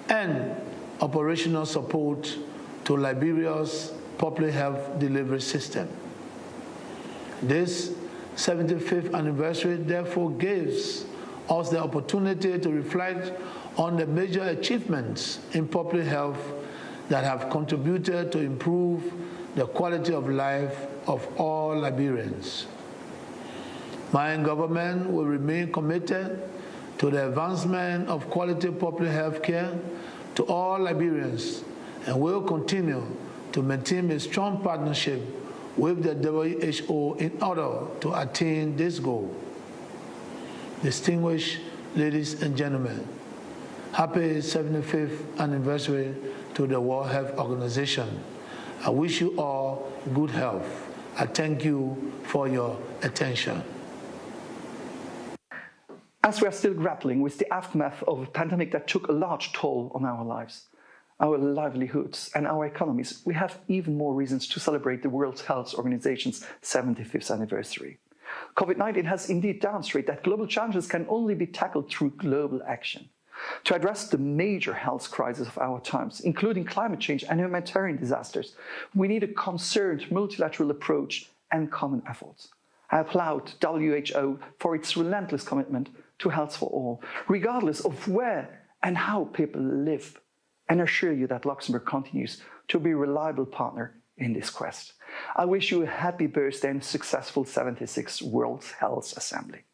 and operational support to Liberia's public health delivery system. This 75th anniversary therefore gives us the opportunity to reflect on the major achievements in public health that have contributed to improve the quality of life of all Liberians. My government will remain committed to the advancement of quality public health care to all Liberians and will continue to maintain a strong partnership with the WHO in order to attain this goal. Distinguished ladies and gentlemen, happy 75th anniversary to the World Health Organization. I wish you all good health. I thank you for your attention. As we are still grappling with the aftermath of a pandemic that took a large toll on our lives, our livelihoods and our economies, we have even more reasons to celebrate the World Health Organization's 75th anniversary. COVID-19 has indeed demonstrated that global challenges can only be tackled through global action. To address the major health crises of our times, including climate change and humanitarian disasters, we need a concerned multilateral approach and common efforts. I applaud WHO for its relentless commitment to health for all, regardless of where and how people live, and assure you that Luxembourg continues to be a reliable partner in this quest. I wish you a happy birthday and successful 76th World Health Assembly.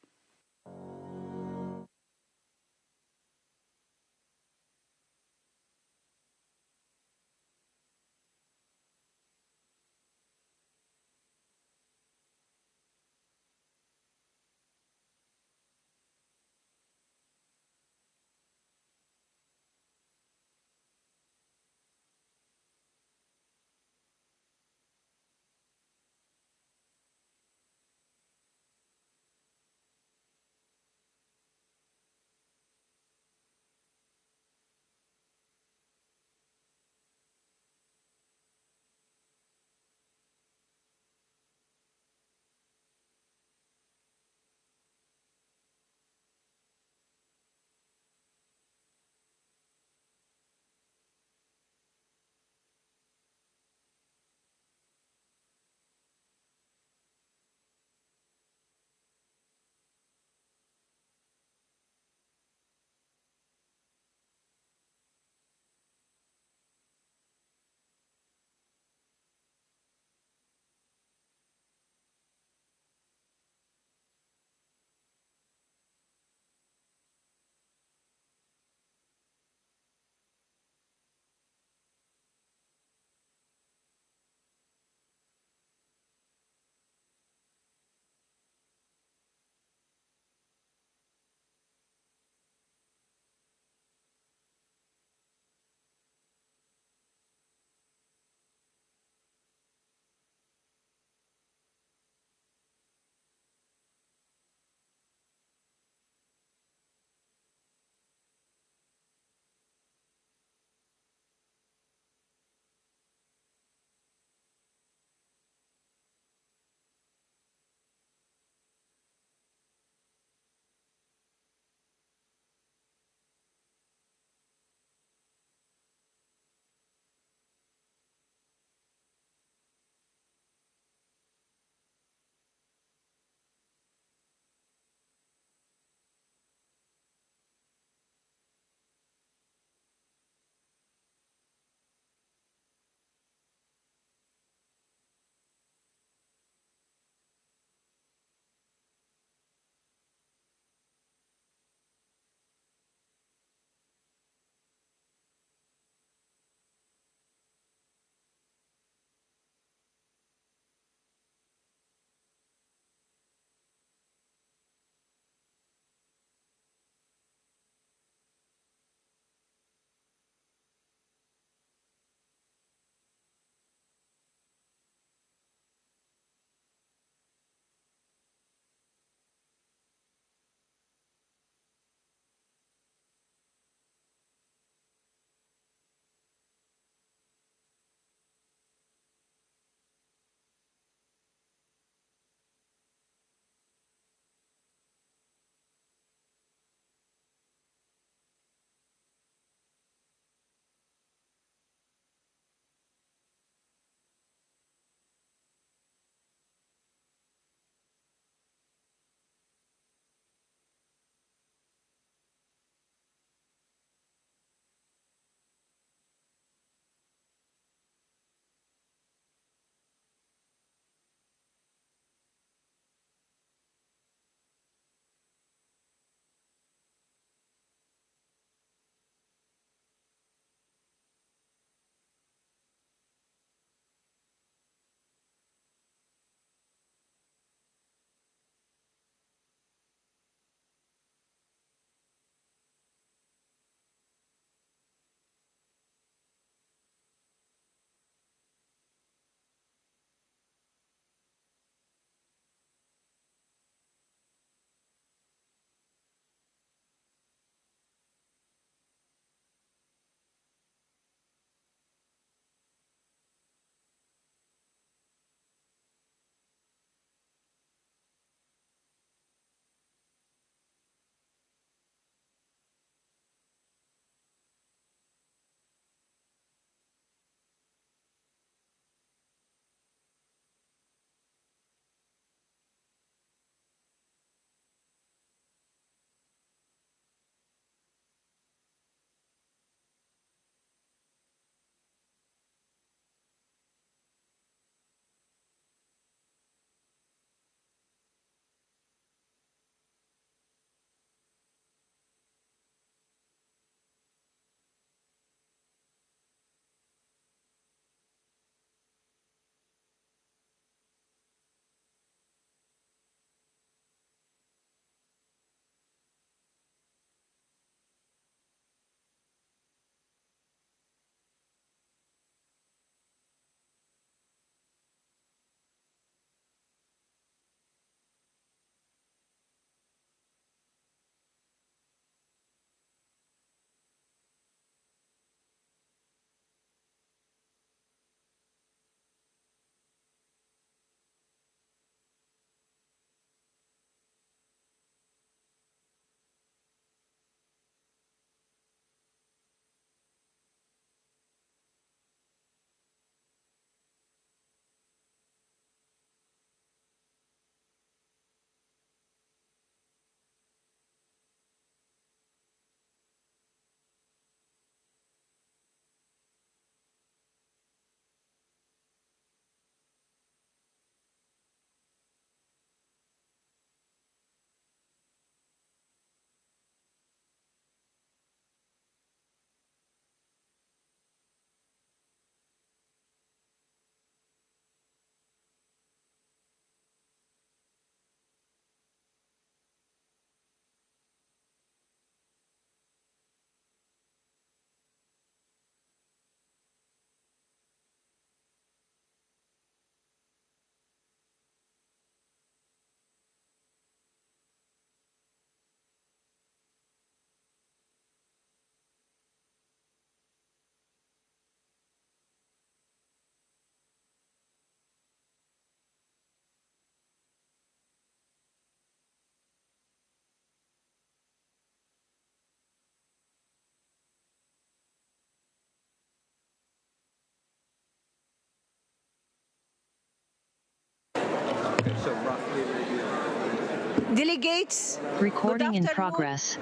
Delegates, recording in progress.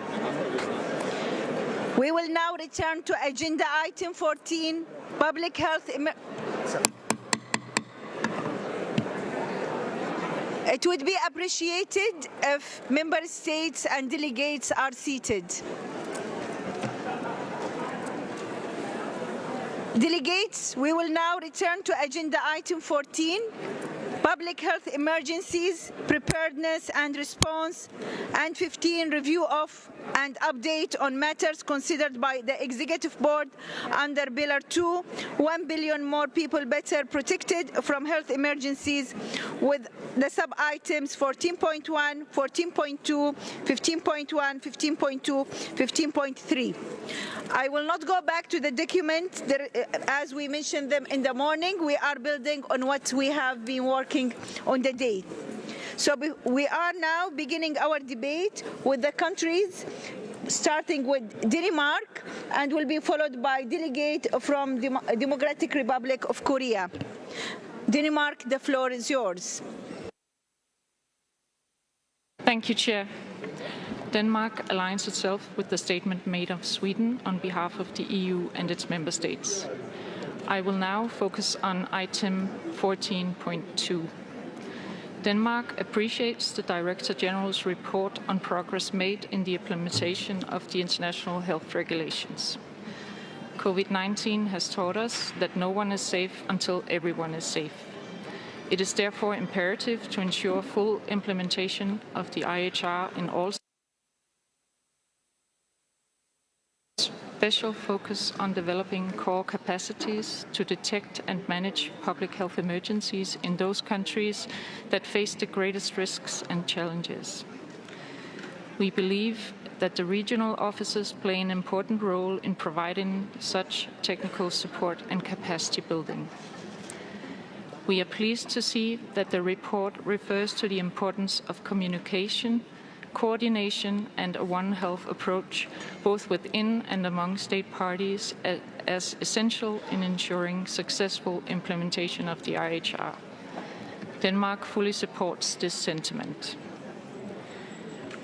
We will now return to agenda item 14, public health. It would be appreciated if member states and delegates are seated. Delegates, we will now return to agenda item 14, public health emergencies, preparedness and response, and 15, review of and update on matters considered by the Executive Board under Pillar 2, 1 billion more people better protected from health emergencies, with the sub-items 14.1, 14.2, 15.1, 15.2, 15.3. I will not go back to the document. As we mentioned them in the morning, we are building on what we have been working on the day. So we are now beginning our debate with the countries, starting with Denmark, and will be followed by delegate from the Democratic Republic of Korea. Denmark, the floor is yours. Thank you, Chair. Denmark aligns itself with the statement made of Sweden on behalf of the EU and its member states. I will now focus on item 14.2. Denmark appreciates the Director General's report on progress made in the implementation of the international health regulations. COVID-19 has taught us that no one is safe until everyone is safe. It is therefore imperative to ensure full implementation of the IHR in all special focus on developing core capacities to detect and manage public health emergencies in those countries that face the greatest risks and challenges. We believe that the regional offices play an important role in providing such technical support and capacity building. We are pleased to see that the report refers to the importance of communication, coordination and a One Health approach, both within and among state parties, as essential in ensuring successful implementation of the IHR. Denmark fully supports this sentiment.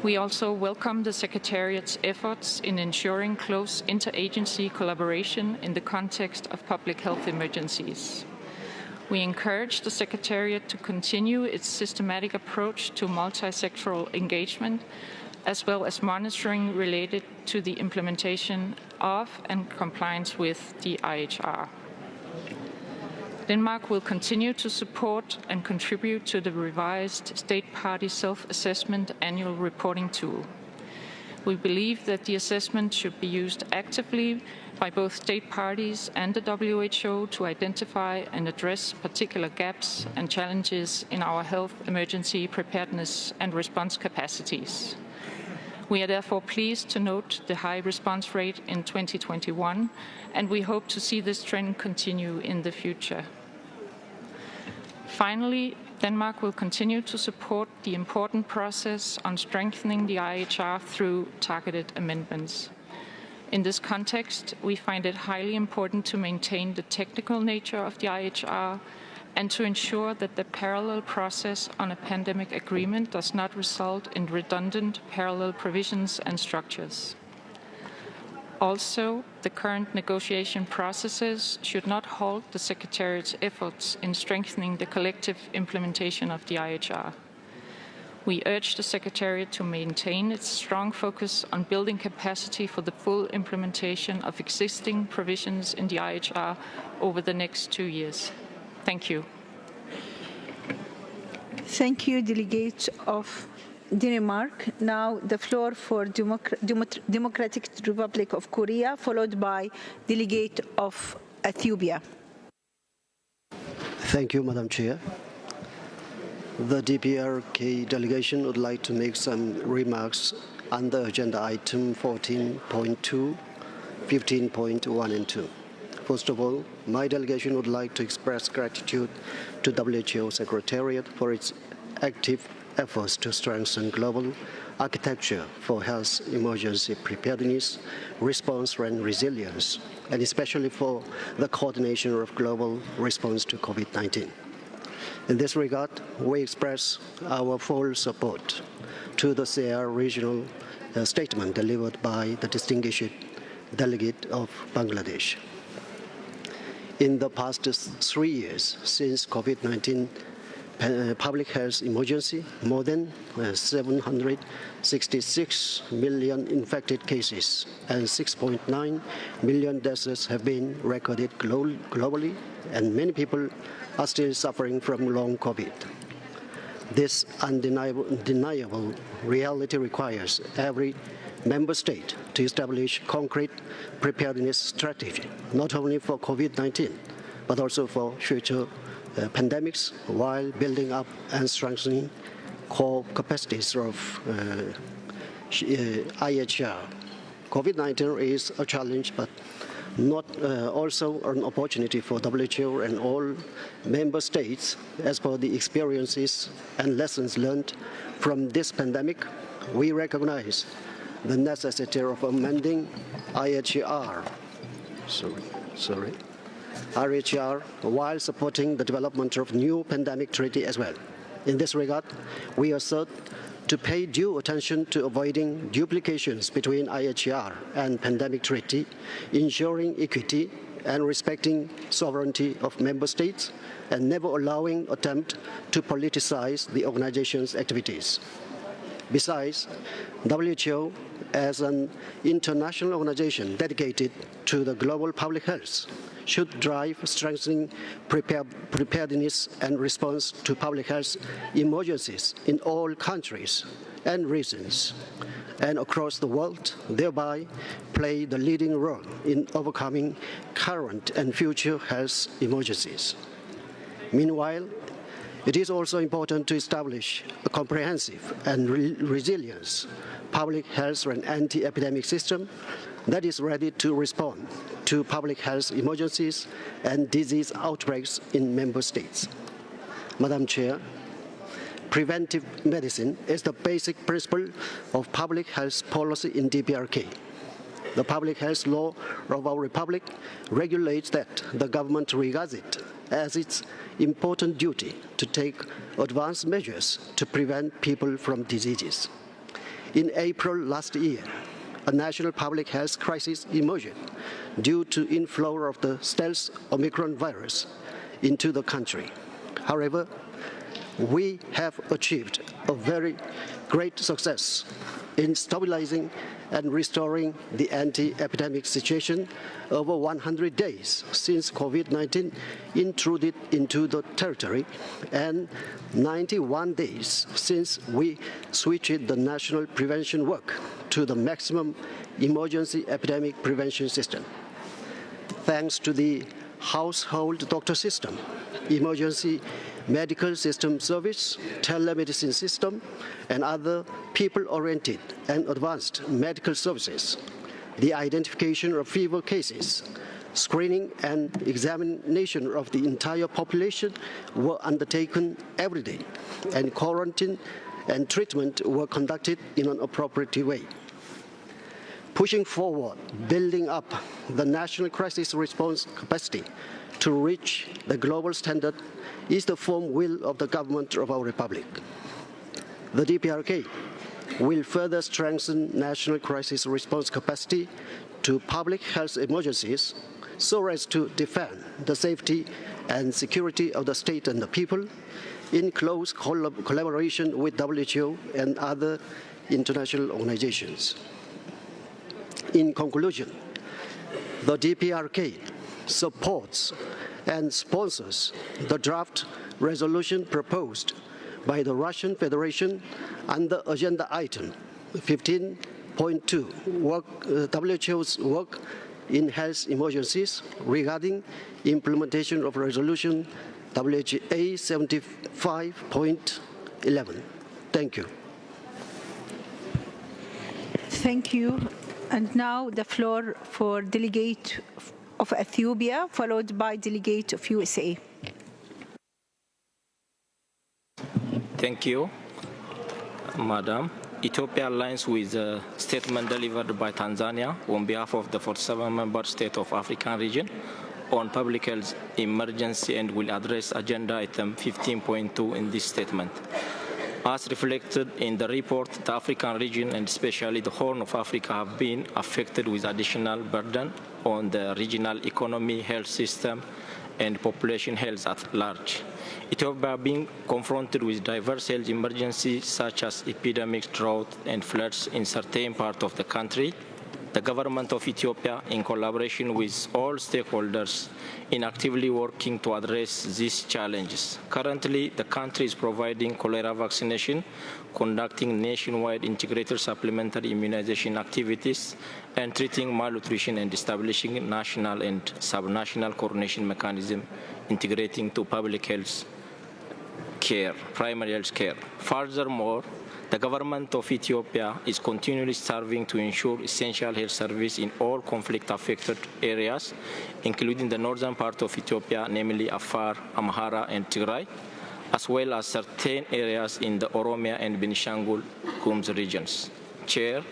We also welcome the Secretariat's efforts in ensuring close interagency collaboration in the context of public health emergencies. We encourage the Secretariat to continue its systematic approach to multi-sectoral engagement, as well as monitoring related to the implementation of and compliance with the IHR. Denmark will continue to support and contribute to the revised State Party Self-Assessment Annual Reporting Tool. We believe that the assessment should be used actively by both state parties and the WHO to identify and address particular gaps and challenges in our health emergency preparedness and response capacities. We are therefore pleased to note the high response rate in 2021, and we hope to see this trend continue in the future. Finally, Denmark will continue to support the important process on strengthening the IHR through targeted amendments. In this context, we find it highly important to maintain the technical nature of the IHR and to ensure that the parallel process on a pandemic agreement does not result in redundant parallel provisions and structures. Also, the current negotiation processes should not halt the Secretariat's efforts in strengthening the collective implementation of the IHR. We urge the Secretariat to maintain its strong focus on building capacity for the full implementation of existing provisions in the IHR over the next 2 years. Thank you. Thank you, Delegate of Denmark. Now the floor for Democratic Republic of Korea, followed by Delegate of Ethiopia. Thank you, Madam Chair. The DPRK delegation would like to make some remarks under agenda item 14.2, 15.1 and 2. First of all, my delegation would like to express gratitude to WHO Secretariat for its active efforts to strengthen global architecture for health emergency preparedness, response and resilience, and especially for the coordination of global response to COVID-19. In this regard, we express our full support to the SARE regional statement delivered by the distinguished delegate of Bangladesh. In the past 3 years since COVID-19 public health emergency, more than 766 million infected cases and 6.9 million deaths have been recorded globally, and many people are still suffering from long COVID. This undeniable reality requires every member state to establish concrete preparedness strategy, not only for COVID-19, but also for future pandemics, while building up and strengthening core capacities of IHR. COVID-19 is a challenge, but not also an opportunity for WHO and all member states. As per the experiences and lessons learned from this pandemic, we recognize the necessity of amending IHR. IHR, while supporting the development of new pandemic treaty as well. In this regard, we assert to pay due attention to avoiding duplications between IHR and pandemic treaty, ensuring equity and respecting sovereignty of member states, and never allowing attempt to politicize the organization's activities. Besides, WHO, as an international organization dedicated to the global public health, should drive strengthening preparedness and response to public health emergencies in all countries and regions and across the world, thereby play the leading role in overcoming current and future health emergencies. Meanwhile, it is also important to establish a comprehensive and resilient public health and anti-epidemic system that is ready to respond to public health emergencies and disease outbreaks in member states. Madam Chair, preventive medicine is the basic principle of public health policy in DPRK. The public health law of our republic regulates that the government regards it as its important duty to take advanced measures to prevent people from diseases. In April last year, a national public health crisis emerged due to inflow of the stealth Omicron virus into the country. However, we have achieved a very great success in stabilizing and restoring the anti-epidemic situation over 100 days since COVID-19 intruded into the territory and 91 days since we switched the national prevention work to the maximum emergency epidemic prevention system. Thanks to the household doctor system, emergency medical system service, telemedicine system, and other people-oriented and advanced medical services, the identification of fever cases, screening and examination of the entire population were undertaken every day, and quarantine and treatment were conducted in an appropriate way. Pushing forward, building up the national crisis response capacity to reach the global standard is the firm will of the government of our republic. The DPRK will further strengthen national crisis response capacity to public health emergencies so as to defend the safety and security of the state and the people in close collaboration with WHO and other international organizations. In conclusion, the DPRK supports and sponsors the draft resolution proposed by the Russian Federation under agenda item 15.2, WHO's work in health emergencies regarding implementation of resolution WHA 75.11. Thank you. Thank you. And now the floor for delegate of Ethiopia, followed by delegate of USA. Thank you, Madam. Ethiopia aligns with the statement delivered by Tanzania on behalf of the 47-member state of African region on public health emergency and will address agenda item 15.2 in this statement. As reflected in the report, the African region and especially the Horn of Africa have been affected with additional burden on the regional economy, health system, and population health at large. Ethiopia being confronted with diverse health emergencies such as epidemics, drought, and floods in certain parts of the country. The government of Ethiopia, in collaboration with all stakeholders, is actively working to address these challenges. Currently, the country is providing cholera vaccination, conducting nationwide integrated supplementary immunization activities, and treating malnutrition and establishing national and subnational coordination mechanism integrating to public health care, primary health care. Furthermore, the government of Ethiopia is continually serving to ensure essential health service in all conflict-affected areas, including the northern part of Ethiopia, namely Afar, Amhara, and Tigray, as well as certain areas in the Oromia and Benishangul Gumuz regions. Chair,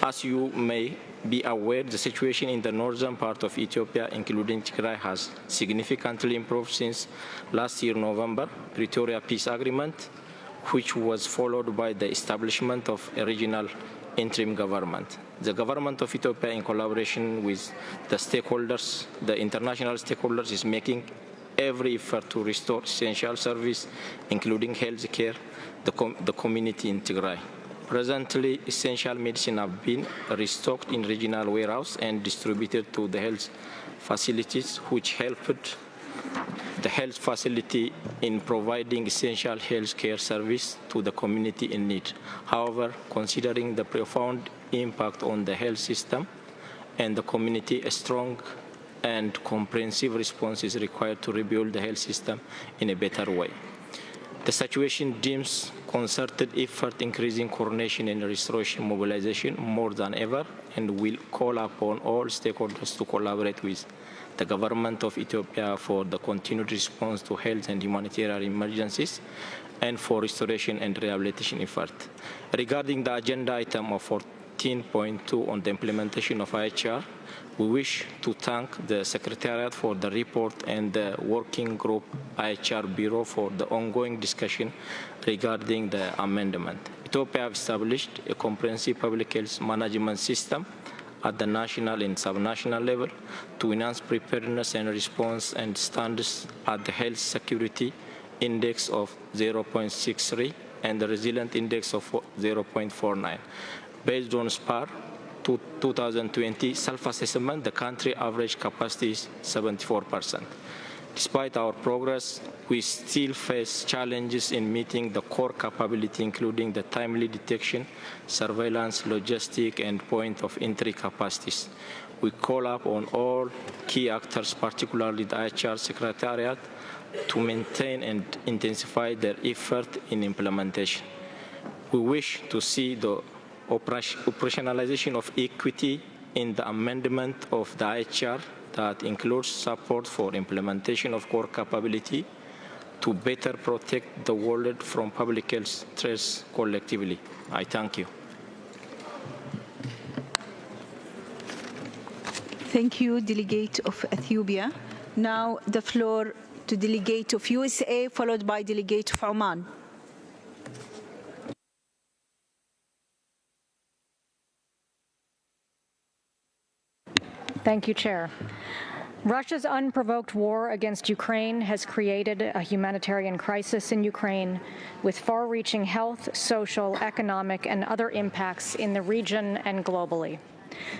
as you may be aware, the situation in the northern part of Ethiopia, including Tigray, has significantly improved since last year, November, Pretoria Peace Agreement, which was followed by the establishment of a regional interim government. The government of Ethiopia, in collaboration with the stakeholders, the international stakeholders, is making every effort to restore essential service, including health care, the community in Tigray. Presently, essential medicine have been restocked in regional warehouse and distributed to the health facilities, which helped the health facility in providing essential health care service to the community in need. However, considering the profound impact on the health system and the community, a strong and comprehensive response is required to rebuild the health system in a better way. The situation deems concerted effort, increasing coordination and restoration mobilization more than ever, and will call upon all stakeholders to collaborate with the government of Ethiopia for the continued response to health and humanitarian emergencies and for restoration and rehabilitation effort. Regarding the agenda item of 14.2 on the implementation of IHR, we wish to thank the Secretariat for the report and the Working Group IHR Bureau for the ongoing discussion regarding the amendment. Ethiopia has established a comprehensive public health management system at the national and subnational level to enhance preparedness and response, and stands at the Health Security Index of 0.63 and the Resilient Index of 0.49. Based on SPAR 2020 self-assessment, the country average capacity is 74%. Despite our progress, we still face challenges in meeting the core capability, including the timely detection, surveillance, logistic, and point of entry capacities. We call up on all key actors, particularly the IHR Secretariat, to maintain and intensify their effort in implementation. We wish to see the operationalization of equity in the amendment of the IHR that includes support for implementation of core capability to better protect the world from public health threats collectively. I thank you. Thank you, Delegate of Ethiopia. Now the floor to Delegate of USA, followed by Delegate of Oman. Thank you, Chair. Russia's unprovoked war against Ukraine has created a humanitarian crisis in Ukraine with far-reaching health, social, economic, and other impacts in the region and globally.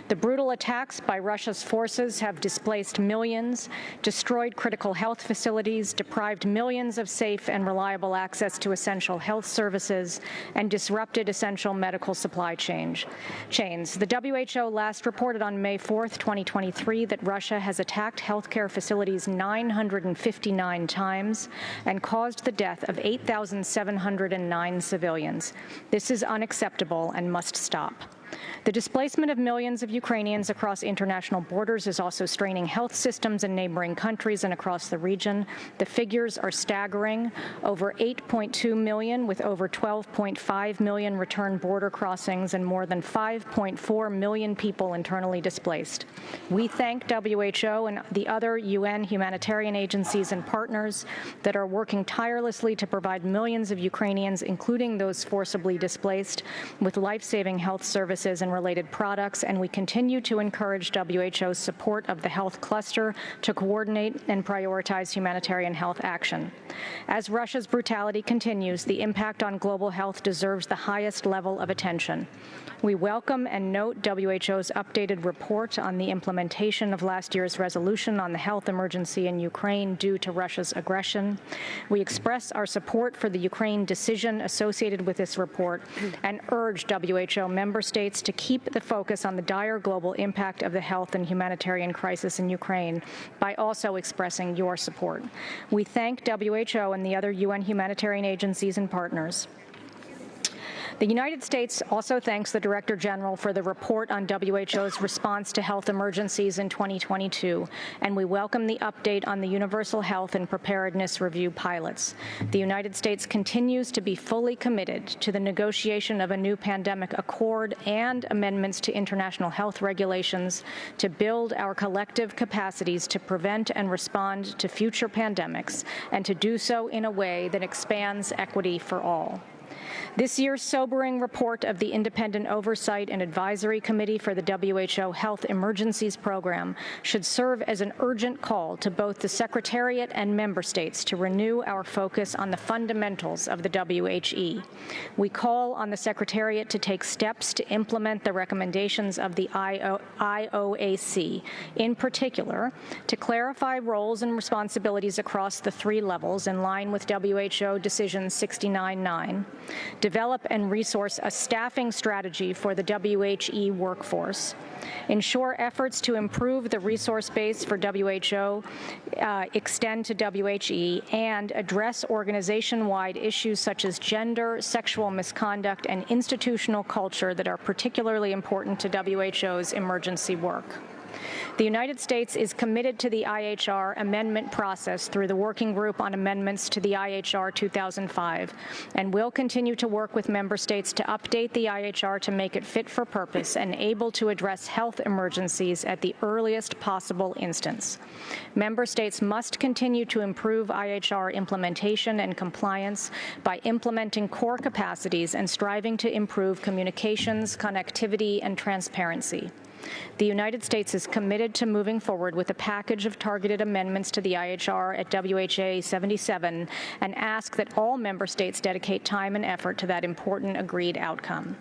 The brutal attacks by Russia's forces have displaced millions, destroyed critical health facilities, deprived millions of safe and reliable access to essential health services, and disrupted essential medical supply chains. The WHO last reported on May 4th, 2023, that Russia has attacked healthcare facilities 959 times and caused the death of 8,709 civilians. This is unacceptable and must stop. The displacement of millions of Ukrainians across international borders is also straining health systems in neighboring countries and across the region. The figures are staggering: over 8.2 million, with over 12.5 million return border crossings and more than 5.4 million people internally displaced. We thank WHO and the other UN humanitarian agencies and partners that are working tirelessly to provide millions of Ukrainians, including those forcibly displaced, with life-saving health services and related products, and we continue to encourage WHO's support of the health cluster to coordinate and prioritize humanitarian health action. As Russia's brutality continues, the impact on global health deserves the highest level of attention. We welcome and note WHO's updated report on the implementation of last year's resolution on the health emergency in Ukraine due to Russia's aggression. We express our support for the Ukraine decision associated with this report and urge WHO member states to keep the focus on the dire global impact of the health and humanitarian crisis in Ukraine by also expressing your support. We thank WHO and the other UN humanitarian agencies and partners. The United States also thanks the Director General for the report on WHO's response to health emergencies in 2022, and we welcome the update on the Universal Health and Preparedness Review pilots. The United States continues to be fully committed to the negotiation of a new pandemic accord and amendments to international health regulations to build our collective capacities to prevent and respond to future pandemics, and to do so in a way that expands equity for all. This year's sobering report of the Independent Oversight and Advisory Committee for the WHO Health Emergencies Program should serve as an urgent call to both the Secretariat and member states to renew our focus on the fundamentals of the WHE. We call on the Secretariat to take steps to implement the recommendations of the IOAC, in particular, to clarify roles and responsibilities across the three levels in line with WHO Decision 69-9, develop and resource a staffing strategy for the WHE workforce, ensure efforts to improve the resource base for WHO extend to WHE, and address organization-wide issues such as gender, sexual misconduct, and institutional culture that are particularly important to WHO's emergency work. The United States is committed to the IHR amendment process through the Working Group on Amendments to the IHR 2005, and will continue to work with member states to update the IHR to make it fit for purpose and able to address health emergencies at the earliest possible instance. Member states must continue to improve IHR implementation and compliance by implementing core capacities and striving to improve communications, connectivity, and transparency. The United States is committed to moving forward with a package of targeted amendments to the IHR at WHA 77 and ask that all member states dedicate time and effort to that important agreed outcome.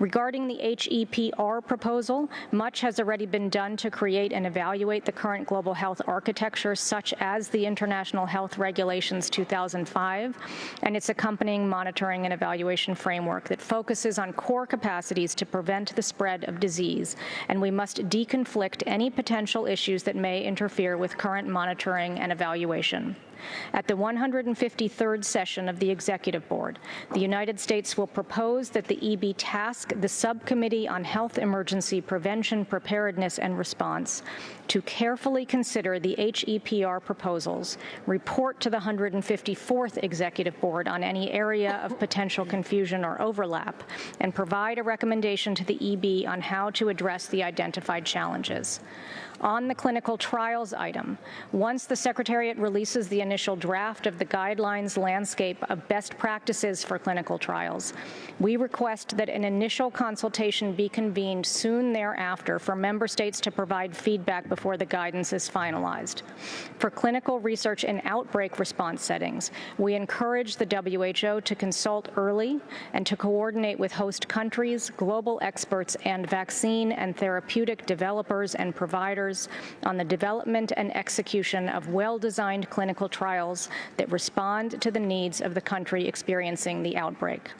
Regarding the HEPR proposal, much has already been done to create and evaluate the current global health architecture, such as the International Health Regulations 2005 and its accompanying monitoring and evaluation framework that focuses on core capacities to prevent the spread of disease, and we must deconflict any potential issues that may interfere with current monitoring and evaluation. At the 153rd session of the Executive Board, the United States will propose that the EB task the Subcommittee on Health Emergency Prevention, Preparedness, and Response to carefully consider the HEPR proposals, report to the 154th Executive Board on any area of potential confusion or overlap, and provide a recommendation to the EB on how to address the identified challenges. On the clinical trials item, once the Secretariat releases the initial draft of the guidelines landscape of best practices for clinical trials, we request that an initial consultation be convened soon thereafter for member states to provide feedback before the guidance is finalized. For clinical research and outbreak response settings, we encourage the WHO to consult early and to coordinate with host countries, global experts, and vaccine and therapeutic developers and providers on the development and execution of well-designed clinical trials that respond to the needs of the country experiencing the outbreak.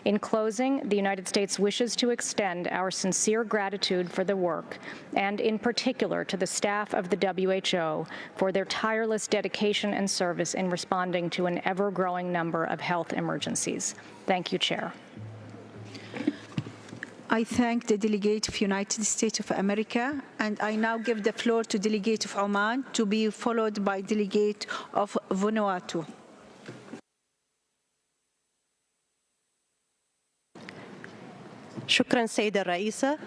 In closing, the United States wishes to extend our sincere gratitude for the work, and in particular to the staff of the WHO for their tireless dedication and service in responding to an ever-growing number of health emergencies. Thank you, Chair. I thank the delegate of United States of America, and I now give the floor to delegate of Oman, to be followed by delegate of Vanuatu. شكرا سيدة الرئيسة.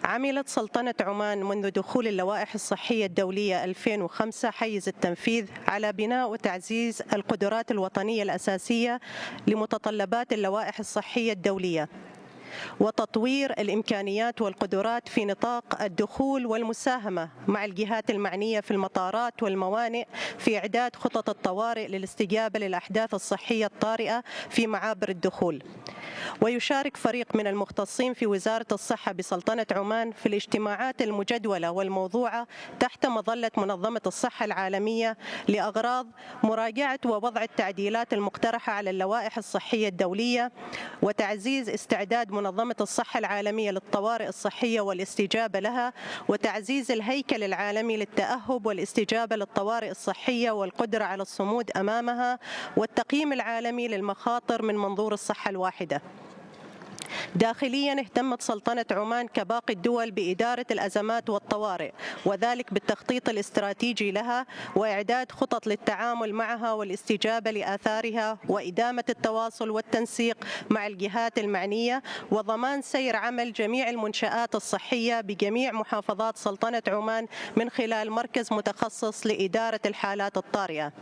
عملت سلطنة عمان منذ دخول اللوائح الصحية الدولية 2005 حيز التنفيذ على بناء وتعزيز القدرات الوطنية الأساسية لمتطلبات اللوائح الصحية الدولية، وتطوير الإمكانيات والقدرات في نطاق الدخول والمساهمة مع الجهات المعنية في المطارات والموانئ في إعداد خطط الطوارئ للاستجابة للأحداث الصحية الطارئة في معابر الدخول. ويشارك فريق من المختصين في وزارة الصحة بسلطنة عمان في الاجتماعات المجدولة والموضوعة تحت مظلة منظمة الصحة العالمية لأغراض مراجعة ووضع التعديلات المقترحة على اللوائح الصحية الدولية، وتعزيز استعداد منظمة الصحة العالمية للطوارئ الصحية والاستجابة لها، وتعزيز الهيكل العالمي للتأهب والاستجابة للطوارئ الصحية والقدرة على الصمود أمامها، والتقييم العالمي للمخاطر من منظور الصحة الواحدة. داخليا اهتمت سلطنة عمان كباقي الدول بإدارة الأزمات والطوارئ، وذلك بالتخطيط الاستراتيجي لها وإعداد خطط للتعامل معها والاستجابة لآثارها، وإدامة التواصل والتنسيق مع الجهات المعنية، وضمان سير عمل جميع المنشآت الصحية بجميع محافظات سلطنة عمان من خلال مركز متخصص لإدارة الحالات الطارئة.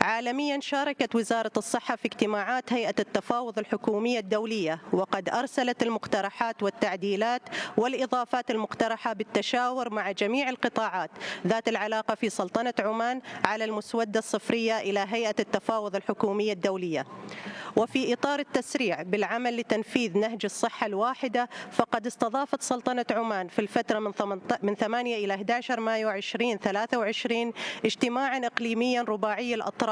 عالميا شاركت وزارة الصحة في اجتماعات هيئة التفاوض الحكومية الدولية، وقد أرسلت المقترحات والتعديلات والإضافات المقترحة بالتشاور مع جميع القطاعات ذات العلاقة في سلطنة عمان على المسودة الصفرية إلى هيئة التفاوض الحكومية الدولية. وفي إطار التسريع بالعمل لتنفيذ نهج الصحة الواحدة، فقد استضافت سلطنة عمان في الفترة من 8 إلى 11 مايو 2023 اجتماعا إقليميا رباعي الأطراف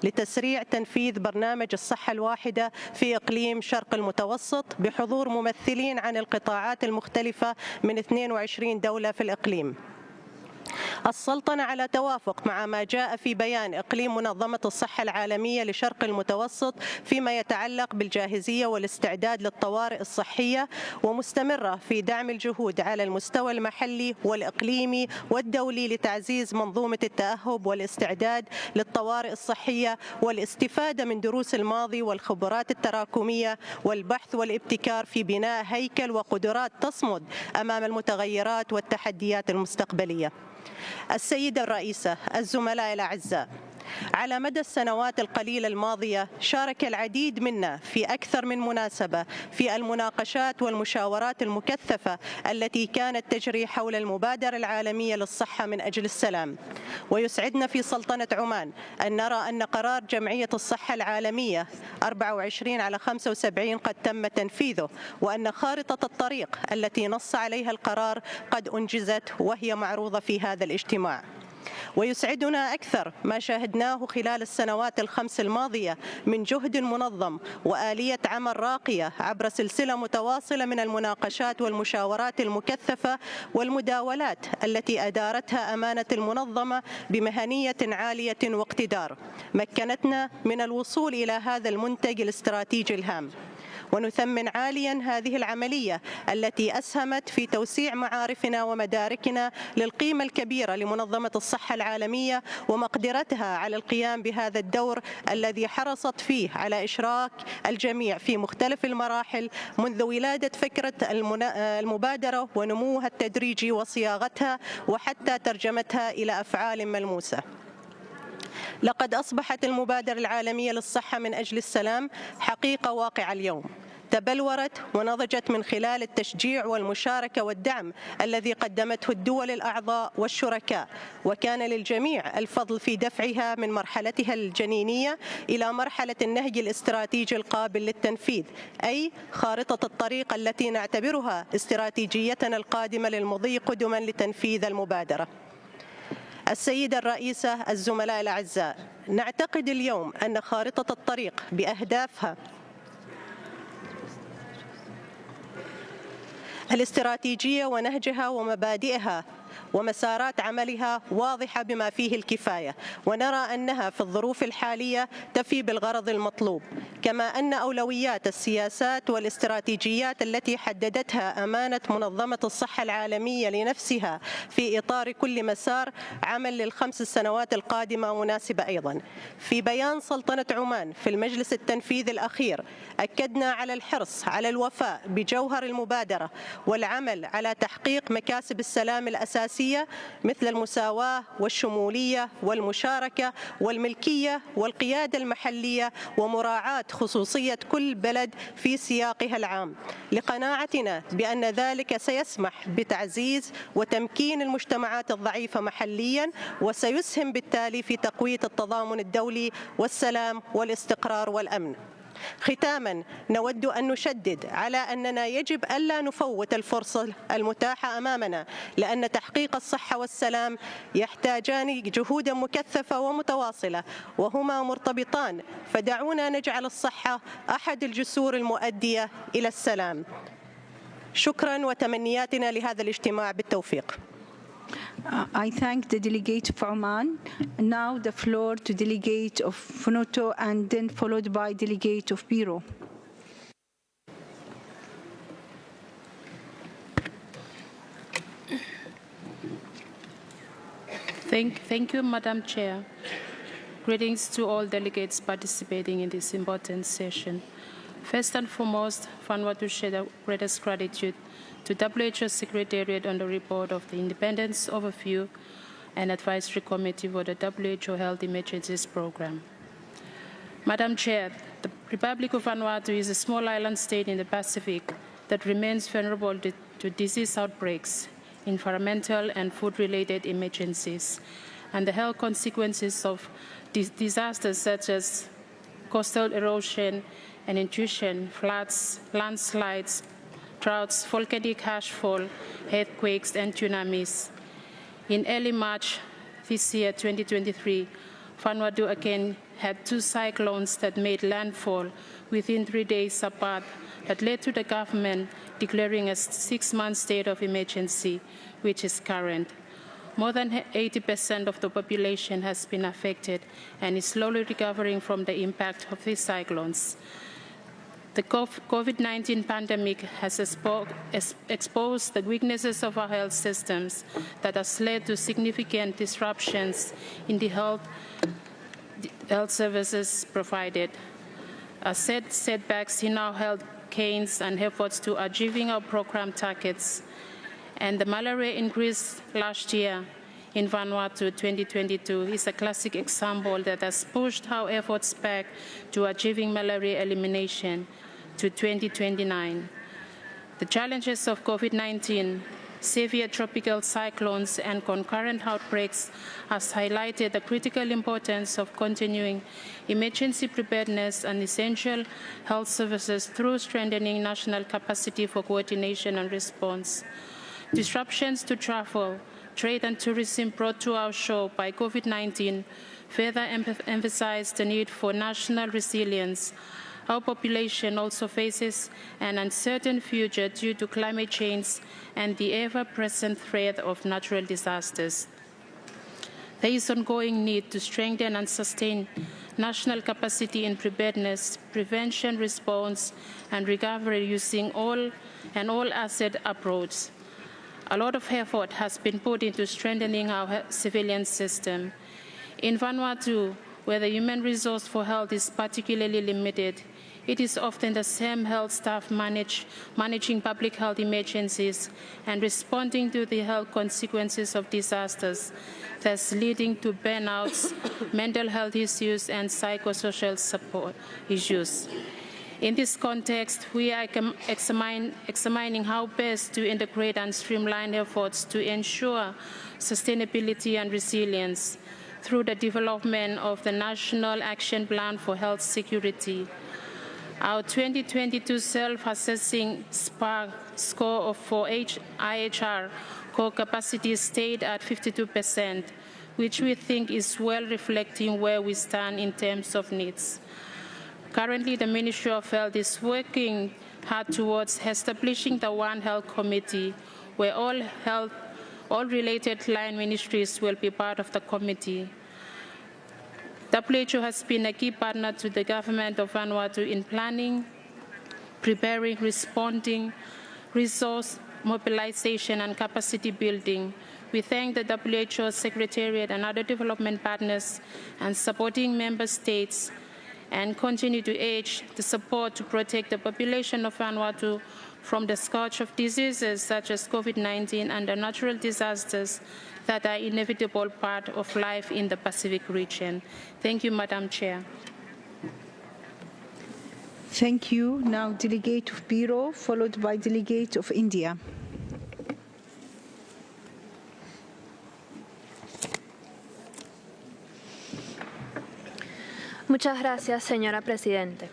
لتسريع تنفيذ برنامج الصحة الواحدة في إقليم شرق المتوسط بحضور ممثلين عن القطاعات المختلفة من 22 دولة في الإقليم. السلطنة على توافق مع ما جاء في بيان إقليم منظمة الصحة العالمية لشرق المتوسط فيما يتعلق بالجاهزية والاستعداد للطوارئ الصحية، ومستمرة في دعم الجهود على المستوى المحلي والإقليمي والدولي لتعزيز منظومة التأهب والاستعداد للطوارئ الصحية والاستفادة من دروس الماضي والخبرات التراكمية والبحث والابتكار في بناء هيكل وقدرات تصمد أمام المتغيرات والتحديات المستقبلية. السيدة الرئيسة، الزملاء الأعزاء، على مدى السنوات القليلة الماضية شارك العديد منا في أكثر من مناسبة في المناقشات والمشاورات المكثفة التي كانت تجري حول المبادرة العالمية للصحة من أجل السلام. ويسعدنا في سلطنة عمان أن نرى أن قرار جمعية الصحة العالمية 24/75 قد تم تنفيذه، وأن خارطة الطريق التي نص عليها القرار قد أنجزت وهي معروضة في هذا الاجتماع. ويسعدنا أكثر ما شاهدناه خلال السنوات الخمس الماضية من جهد منظم وآلية عمل راقية عبر سلسلة متواصلة من المناقشات والمشاورات المكثفة والمداولات التي أدارتها أمانة المنظمة بمهنية عالية واقتدار، مكنتنا من الوصول إلى هذا المنتج الاستراتيجي الهام. ونثمن عاليا هذه العملية التي أسهمت في توسيع معارفنا ومداركنا للقيمة الكبيرة لمنظمة الصحة العالمية ومقدرتها على القيام بهذا الدور الذي حرصت فيه على إشراك الجميع في مختلف المراحل منذ ولادة فكرة المبادرة ونموها التدريجي وصياغتها وحتى ترجمتها إلى أفعال ملموسة. لقد أصبحت المبادرة العالمية للصحة من أجل السلام حقيقة واقعة اليوم، تبلورت ونضجت من خلال التشجيع والمشاركة والدعم الذي قدمته الدول الأعضاء والشركاء، وكان للجميع الفضل في دفعها من مرحلتها الجنينية إلى مرحلة النهج الاستراتيجي القابل للتنفيذ، أي خارطة الطريق التي نعتبرها استراتيجيتنا القادمة للمضي قدما لتنفيذ المبادرة. السيدة الرئيسة، الزملاء الأعزاء، نعتقد اليوم أن خارطة الطريق بأهدافها الاستراتيجية ونهجها ومبادئها ومسارات عملها واضحة بما فيه الكفاية، ونرى أنها في الظروف الحالية تفي بالغرض المطلوب، كما أن أولويات السياسات والاستراتيجيات التي حددتها أمانة منظمة الصحة العالمية لنفسها في إطار كل مسار عمل لل5 سنوات القادمة مناسبة أيضا. في بيان سلطنة عمان في المجلس التنفيذي الأخير أكدنا على الحرص على الوفاء بجوهر المبادرة والعمل على تحقيق مكاسب السلام الأساسية مثل المساواة والشمولية والمشاركة والملكية والقيادة المحلية ومراعاة خصوصية كل بلد في سياقها العام، لقناعتنا بأن ذلك سيسمح بتعزيز وتمكين المجتمعات الضعيفة محليا، وسيسهم بالتالي في تقوية التضامن الدولي والسلام والاستقرار والأمن. ختاما نود أن نشدد على أننا يجب ألا نفوت الفرصة المتاحة أمامنا، لأن تحقيق الصحة والسلام يحتاجان جهودا مكثفة ومتواصلة وهما مرتبطان، فدعونا نجعل الصحة أحد الجسور المؤدية إلى السلام. شكرا وتمنياتنا لهذا الاجتماع بالتوفيق. I thank the delegate of Oman. Now the floor to delegate of Vanuatu and then followed by delegate of Peru. Thank you, Madam Chair. Greetings to all delegates participating in this important session. First and foremost, Vanuatu share the greatest gratitude to WHO Secretariat on the report of the Independence Overview and Advisory Committee for the WHO Health Emergencies Program. Madam Chair, the Republic of Vanuatu is a small island state in the Pacific that remains vulnerable to disease outbreaks, environmental and food-related emergencies, and the health consequences of disasters such as coastal erosion and intrusion, floods, landslides, droughts, volcanic ashfall, earthquakes, and tsunamis. In early March this year, 2023, Vanuatu again had 2 cyclones that made landfall within 3 days apart that led to the government declaring a 6-month state of emergency, which is current. More than 80% of the population has been affected and is slowly recovering from the impact of these cyclones. The COVID-19 pandemic has exposed the weaknesses of our health systems that has led to significant disruptions in the health services provided. Setbacks in our health gains and efforts to achieving our program targets. And the malaria increase last year in Vanuatu 2022 is a classic example that has pushed our efforts back to achieving malaria elimination to 2029. The challenges of COVID-19, severe tropical cyclones, and concurrent outbreaks has highlighted the critical importance of continuing emergency preparedness and essential health services through strengthening national capacity for coordination and response. Disruptions to travel, trade, and tourism brought to our shore by COVID-19 further emphasize the need for national resilience. Our population also faces an uncertain future due to climate change and the ever-present threat of natural disasters. There is ongoing need to strengthen and sustain national capacity in preparedness, prevention, response, and recovery using all-asset approach. A lot of effort has been put into strengthening our civilian system. In Vanuatu, where the human resource for health is particularly limited, it is often the same health staff managing public health emergencies and responding to the health consequences of disasters, thus leading to burnouts, mental health issues, and psychosocial support issues. In this context, we are examining how best to integrate and streamline efforts to ensure sustainability and resilience through the development of the National Action Plan for Health Security. Our 2022 self-assessing SPAR score for IHR core capacity stayed at 52%, which we think is well reflecting where we stand in terms of needs. Currently, the Ministry of Health is working hard towards establishing the One Health Committee, where all health All related line ministries will be part of the committee. WHO has been a key partner to the government of Vanuatu in planning, preparing, responding, resource mobilization and capacity building. We thank the WHO Secretariat and other development partners and supporting member states and continue to urge the support to protect the population of Vanuatu from the scourge of diseases such as COVID-19 and the natural disasters that are inevitable part of life in the Pacific region. Thank you, Madam Chair. Thank you. Now, Delegate of Peru, followed by Delegate of India. Muchas gracias, señora Presidente.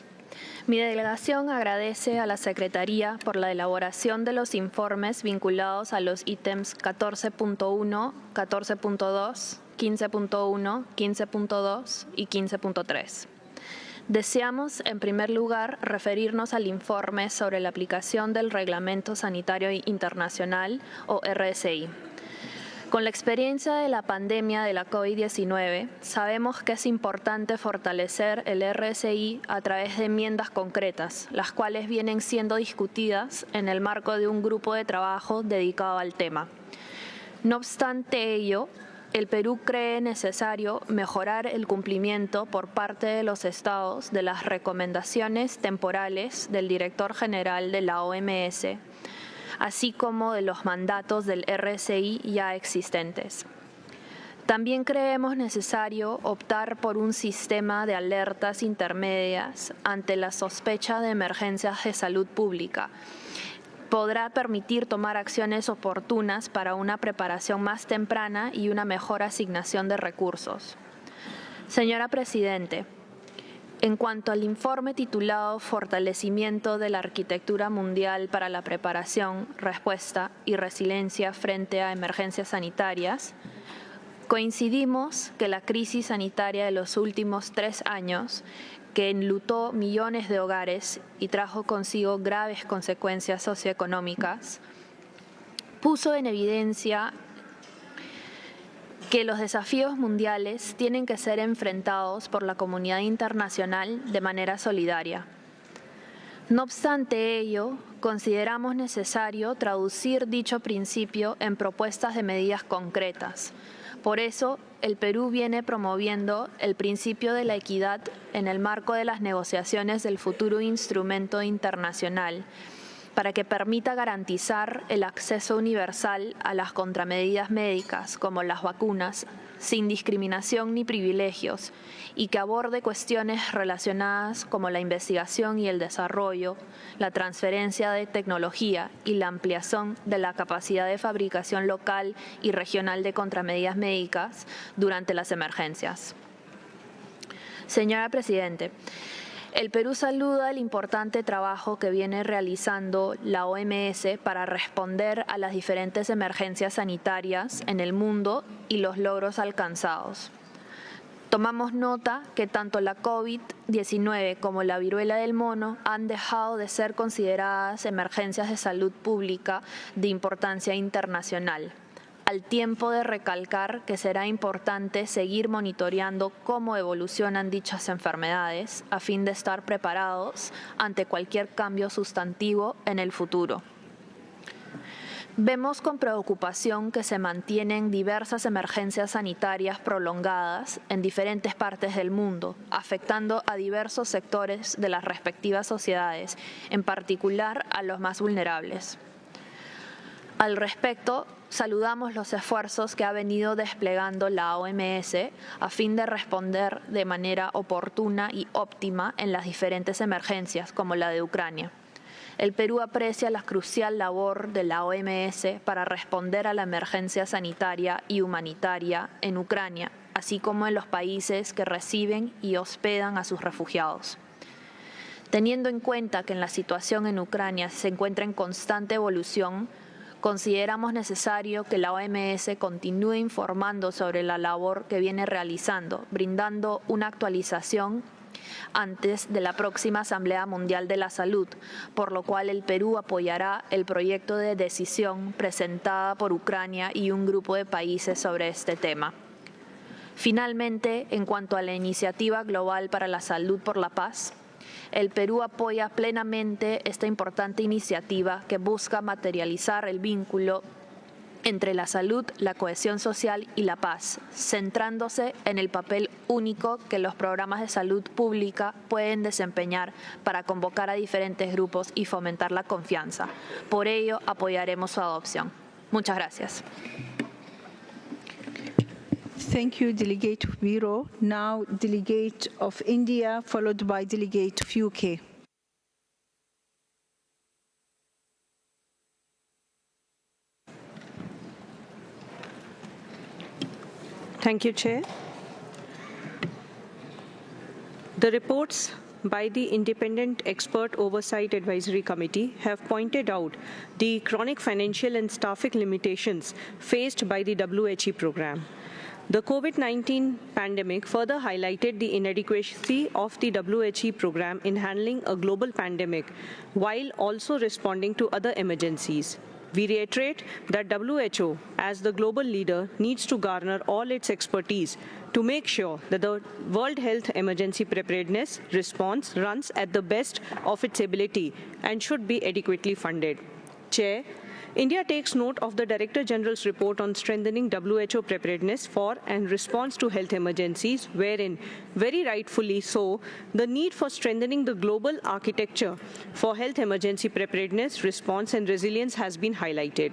Mi delegación agradece a la Secretaría por la elaboración de los informes vinculados a los ítems 14.1, 14.2, 15.1, 15.2 y 15.3. Deseamos, en primer lugar, referirnos al informe sobre la aplicación del Reglamento Sanitario Internacional, o RSI. Con la experiencia de la pandemia de la COVID-19, sabemos que es importante fortalecer el RSI a través de enmiendas concretas, las cuales vienen siendo discutidas en el marco de un grupo de trabajo dedicado al tema. No obstante ello, el Perú cree necesario mejorar el cumplimiento por parte de los estados de las recomendaciones temporales del director general de la OMS, así como de los mandatos del RSI ya existentes. También creemos necesario optar por un sistema de alertas intermedias ante la sospecha de emergencias de salud pública. Podrá permitir tomar acciones oportunas para una preparación más temprana y una mejor asignación de recursos. Señora Presidente, en cuanto al informe titulado Fortalecimiento de la Arquitectura Mundial para la Preparación, Respuesta y Resiliencia frente a Emergencias Sanitarias, coincidimos que la crisis sanitaria de los últimos 3 años, que enlutó millones de hogares y trajo consigo graves consecuencias socioeconómicas, puso en evidencia que los desafíos mundiales tienen que ser enfrentados por la comunidad internacional de manera solidaria. No obstante ello, consideramos necesario traducir dicho principio en propuestas de medidas concretas. Por eso, el Perú viene promoviendo el principio de la equidad en el marco de las negociaciones del futuro instrumento internacional, para que permita garantizar el acceso universal a las contramedidas médicas, como las vacunas, sin discriminación ni privilegios, y que aborde cuestiones relacionadas como la investigación y el desarrollo, la transferencia de tecnología y la ampliación de la capacidad de fabricación local y regional de contramedidas médicas durante las emergencias. Señora Presidente, el Perú saluda el importante trabajo que viene realizando la OMS para responder a las diferentes emergencias sanitarias en el mundo y los logros alcanzados. Tomamos nota que tanto la COVID-19 como la viruela del mono han dejado de ser consideradas emergencias de salud pública de importancia internacional, al tiempo de recalcar que será importante seguir monitoreando cómo evolucionan dichas enfermedades a fin de estar preparados ante cualquier cambio sustantivo en el futuro. Vemos con preocupación que se mantienen diversas emergencias sanitarias prolongadas en diferentes partes del mundo, afectando a diversos sectores de las respectivas sociedades, en particular a los más vulnerables. Al respecto, saludamos los esfuerzos que ha venido desplegando la OMS a fin de responder de manera oportuna y óptima en las diferentes emergencias, como la de Ucrania. El Perú aprecia la crucial labor de la OMS para responder a la emergencia sanitaria y humanitaria en Ucrania, así como en los países que reciben y hospedan a sus refugiados. Teniendo en cuenta que la situación en Ucrania se encuentra en constante evolución, consideramos necesario que la OMS continúe informando sobre la labor que viene realizando, brindando una actualización antes de la próxima Asamblea Mundial de la Salud, por lo cual el Perú apoyará el proyecto de decisión presentada por Ucrania y un grupo de países sobre este tema. Finalmente, en cuanto a la Iniciativa Global para la Salud por la Paz, el Perú apoya plenamente esta importante iniciativa que busca materializar el vínculo entre la salud, la cohesión social y la paz, centrándose en el papel único que los programas de salud pública pueden desempeñar para convocar a diferentes grupos y fomentar la confianza. Por ello, apoyaremos su adopción. Muchas gracias. Thank you, Delegate of Bureau. Now, Delegate of India, followed by Delegate of UK. Thank you, Chair. The reports by the Independent Expert Oversight Advisory Committee have pointed out the chronic financial and staffing limitations faced by the WHE program. The COVID-19 pandemic further highlighted the inadequacy of the WHE program in handling a global pandemic while also responding to other emergencies. We reiterate that WHO, as the global leader, needs to garner all its expertise to make sure that the World Health Emergency Preparedness response runs at the best of its ability and should be adequately funded. Chair, India takes note of the Director General's report on strengthening WHO preparedness for and response to health emergencies, wherein, very rightfully so, the need for strengthening the global architecture for health emergency preparedness, response and resilience has been highlighted.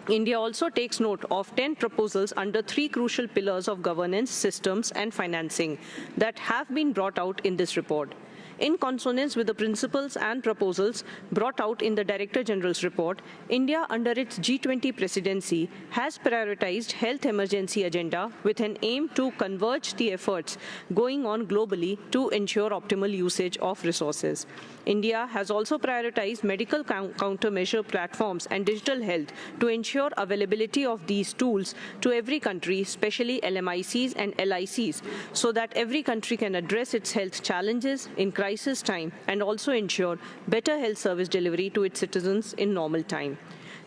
India also takes note of 10 proposals under 3 crucial pillars of governance, systems and financing that have been brought out in this report. In consonance with the principles and proposals brought out in the Director General's report, India, under its G20 presidency, has prioritized health emergency agenda with an aim to converge the efforts going on globally to ensure optimal usage of resources. India has also prioritized medical countermeasure platforms and digital health to ensure availability of these tools to every country, especially LMICs and LICs, so that every country can address its health challenges in crisis time and also ensure better health service delivery to its citizens in normal time.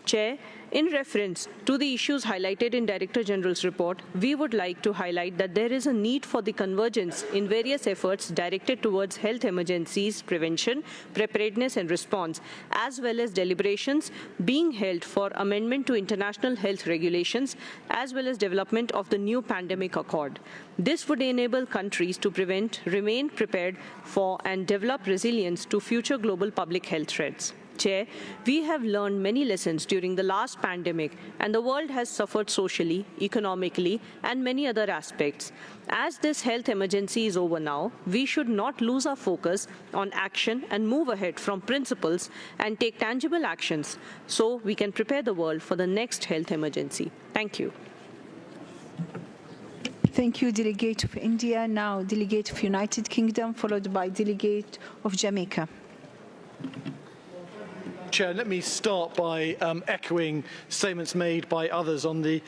Chair, in reference to the issues highlighted in Director General's report, we would like to highlight that there is a need for the convergence in various efforts directed towards health emergencies, prevention, preparedness and response, as well as deliberations being held for amendment to international health regulations, as well as development of the new pandemic accord. This would enable countries to prevent, remain prepared for and develop resilience to future global public health threats. Chair, we have learned many lessons during the last pandemic, and the world has suffered socially, economically, and many other aspects. As this health emergency is over now, we should not lose our focus on action and move ahead from principles and take tangible actions so we can prepare the world for the next health emergency. Thank you. Thank you, Delegate of India. Now, Delegate of United Kingdom, followed by Delegate of Jamaica. Chair, let me start by echoing statements made by others on the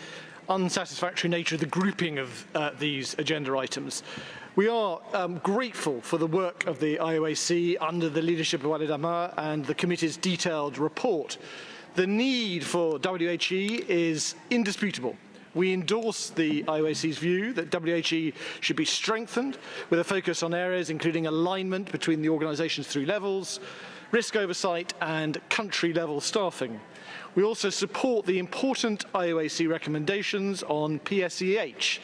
unsatisfactory nature of the grouping of these agenda items. We are grateful for the work of the IOAC under the leadership of Vladimir and the committee's detailed report. The need for WHE is indisputable. We endorse the IOAC's view that WHE should be strengthened with a focus on areas including alignment between the organisation's 3 levels, risk oversight and country-level staffing. We also support the important IOAC recommendations on PSEH.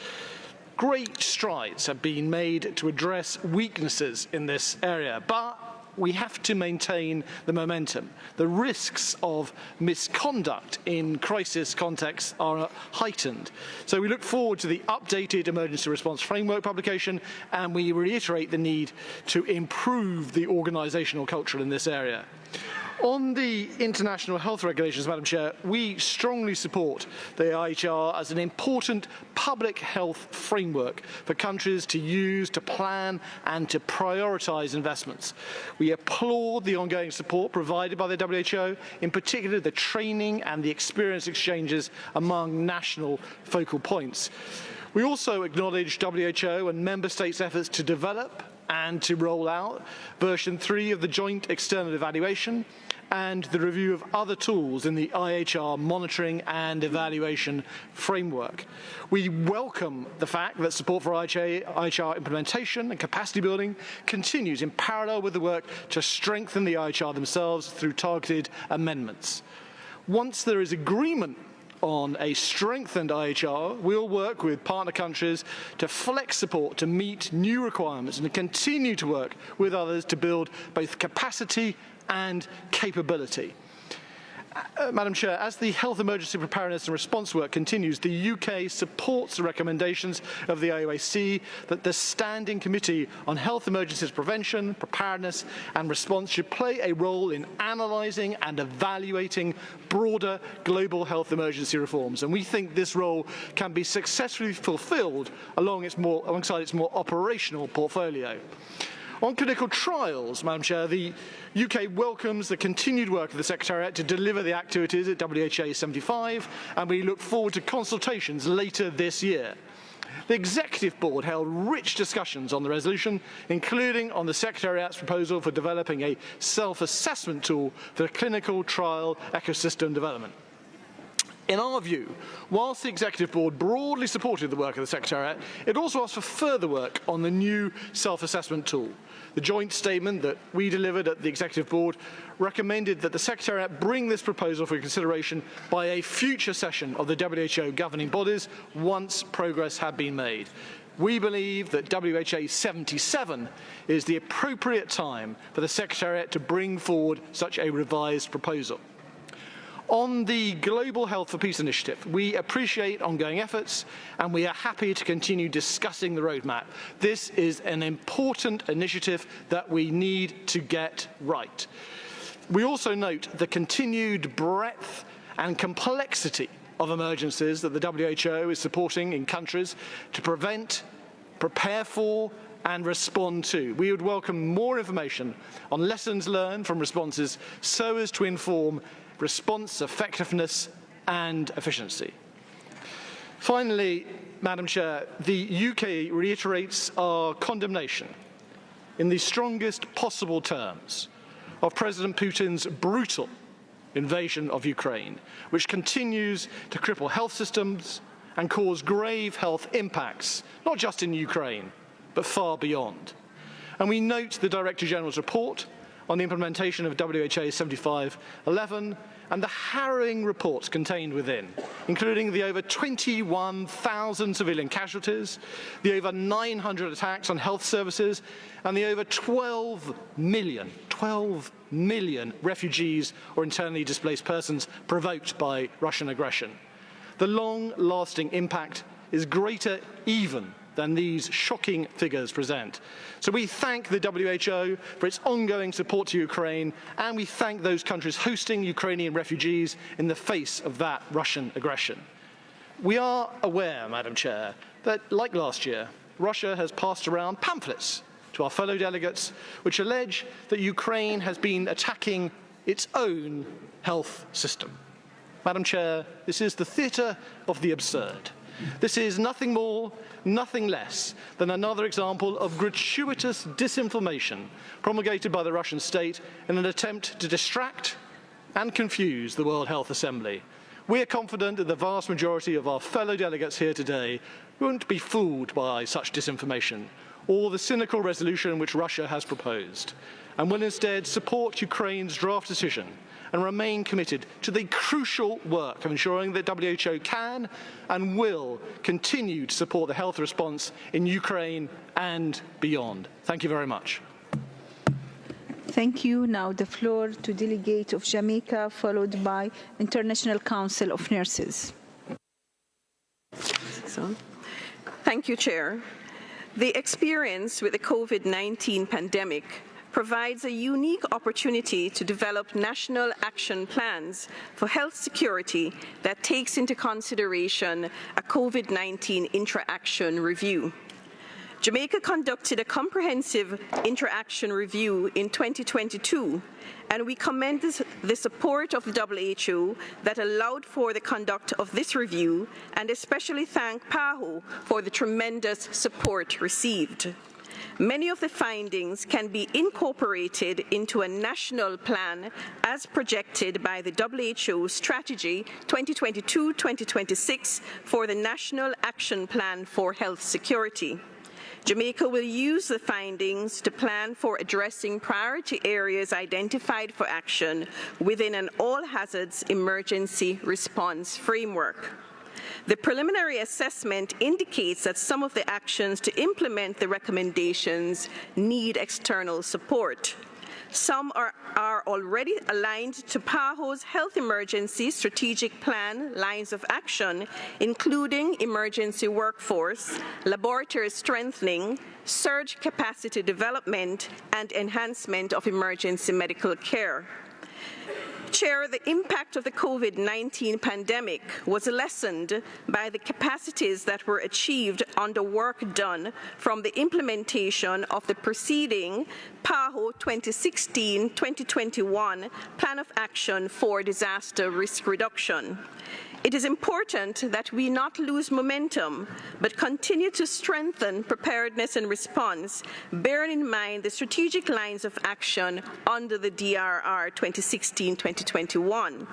Great strides have been made to address weaknesses in this area, but we have to maintain the momentum. The risks of misconduct in crisis contexts are heightened. So we look forward to the updated emergency response framework publication, and we reiterate the need to improve the organisational culture in this area. On the international health regulations, Madam Chair, we strongly support the IHR as an important public health framework for countries to use, to plan and to prioritise investments. We applaud the ongoing support provided by the WHO, in particular the training and the experience exchanges among national focal points. We also acknowledge WHO and Member States' efforts to develop, and to roll out version 3 of the joint external evaluation and the review of other tools in the IHR monitoring and evaluation framework. We welcome the fact that support for IHR implementation and capacity building continues in parallel with the work to strengthen the IHR themselves through targeted amendments. Once there is agreement on a strengthened IHR, we'll work with partner countries to flex support to meet new requirements and to continue to work with others to build both capacity and capability. Madam Chair, as the health emergency preparedness and response work continues, the UK supports the recommendations of the IOAC that the Standing Committee on Health Emergencies Prevention, Preparedness and Response should play a role in analysing and evaluating broader global health emergency reforms. And we think this role can be successfully fulfilled alongside its more operational portfolio. On clinical trials, Madam Chair, the UK welcomes the continued work of the Secretariat to deliver the activities at WHA 75, and we look forward to consultations later this year. The Executive Board held rich discussions on the resolution, including on the Secretariat's proposal for developing a self-assessment tool for clinical trial ecosystem development. In our view, whilst the Executive Board broadly supported the work of the Secretariat, it also asked for further work on the new self-assessment tool. The joint statement that we delivered at the Executive Board recommended that the Secretariat bring this proposal for consideration by a future session of the WHO governing bodies once progress had been made. We believe that WHA 77 is the appropriate time for the Secretariat to bring forward such a revised proposal. On the Global Health for Peace initiative, we appreciate ongoing efforts and we are happy to continue discussing the roadmap. This is an important initiative that we need to get right. We also note the continued breadth and complexity of emergencies that the WHO is supporting in countries to prevent, prepare for, and respond to. We would welcome more information on lessons learned from responses so as to inform response effectiveness and efficiency. Finally, Madam Chair, the UK reiterates our condemnation in the strongest possible terms of President Putin's brutal invasion of Ukraine, which continues to cripple health systems and cause grave health impacts, not just in Ukraine, but far beyond. And we note the Director General's report on the implementation of WHA 7511 and the harrowing reports contained within, including the over 21,000 civilian casualties, the over 900 attacks on health services, and the over 12 million refugees or internally displaced persons provoked by Russian aggression. The long-lasting impact is greater even than these shocking figures present. So we thank the WHO for its ongoing support to Ukraine, and we thank those countries hosting Ukrainian refugees in the face of that Russian aggression. We are aware, Madam Chair, that like last year, Russia has passed around pamphlets to our fellow delegates which allege that Ukraine has been attacking its own health system. Madam Chair, this is the theatre of the absurd. This is nothing more, nothing less than another example of gratuitous disinformation promulgated by the Russian state in an attempt to distract and confuse the World Health Assembly. We are confident that the vast majority of our fellow delegates here today won't be fooled by such disinformation or the cynical resolution which Russia has proposed, and will instead support Ukraine's draft decision and remain committed to the crucial work of ensuring that WHO can and will continue to support the health response in Ukraine and beyond. Thank you very much. Thank you. Now the floor to Delegate of Jamaica, followed by International Council of Nurses. Thank you, Chair. The experience with the COVID-19 pandemic provides a unique opportunity to develop national action plans for health security that takes into consideration a COVID-19 interaction review. Jamaica conducted a comprehensive interaction review in 2022, and we commend the support of the WHO that allowed for the conduct of this review, and especially thank PAHO for the tremendous support received. Many of the findings can be incorporated into a national plan as projected by the WHO Strategy 2022-2026 for the National Action Plan for Health Security. Jamaica will use the findings to plan for addressing priority areas identified for action within an all-hazards emergency response framework. The preliminary assessment indicates that some of the actions to implement the recommendations need external support. Some are already aligned to PAHO's Health Emergency Strategic Plan lines of action, including emergency workforce, laboratory strengthening, surge capacity development, and enhancement of emergency medical care. Chair, the impact of the COVID-19 pandemic was lessened by the capacities that were achieved on the work done from the implementation of the preceding PAHO 2016-2021 Plan of Action for Disaster Risk Reduction. It is important that we not lose momentum, but continue to strengthen preparedness and response, bearing in mind the strategic lines of action under the DRR 2016-2021.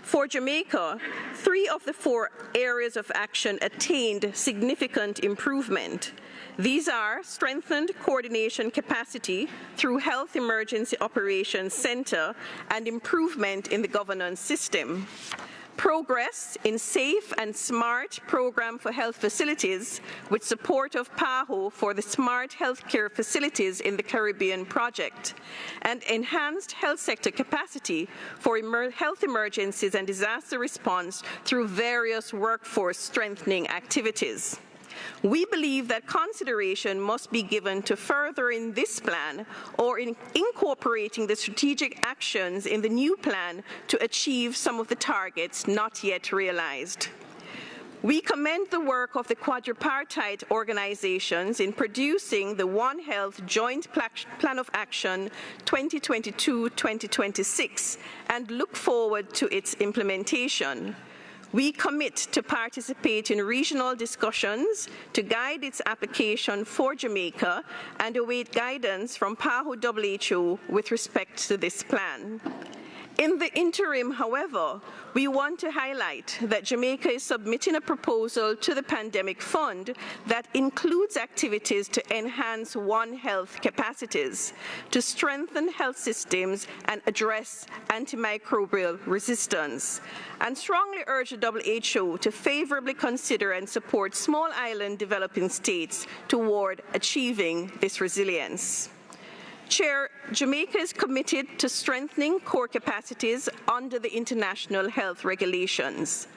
For Jamaica, 3 of the 4 areas of action attained significant improvement. These are strengthened coordination capacity through Health Emergency Operations Center and improvement in the governance system. Progress in safe and smart program for health facilities with support of PAHO for the smart healthcare facilities in the Caribbean project, and enhanced health sector capacity for health emergencies and disaster response through various workforce strengthening activities. We believe that consideration must be given to furthering this plan or in incorporating the strategic actions in the new plan to achieve some of the targets not yet realized. We commend the work of the quadripartite organizations in producing the One Health Joint Plan of Action 2022-2026 and look forward to its implementation. We commit to participate in regional discussions to guide its application for Jamaica and await guidance from PAHO WHO with respect to this plan. In the interim, however, we want to highlight that Jamaica is submitting a proposal to the Pandemic Fund that includes activities to enhance One Health capacities, to strengthen health systems and address antimicrobial resistance, and strongly urge the WHO to favorably consider and support small island developing states toward achieving this resilience. Chair, Jamaica is committed to strengthening core capacities under the international health regulations.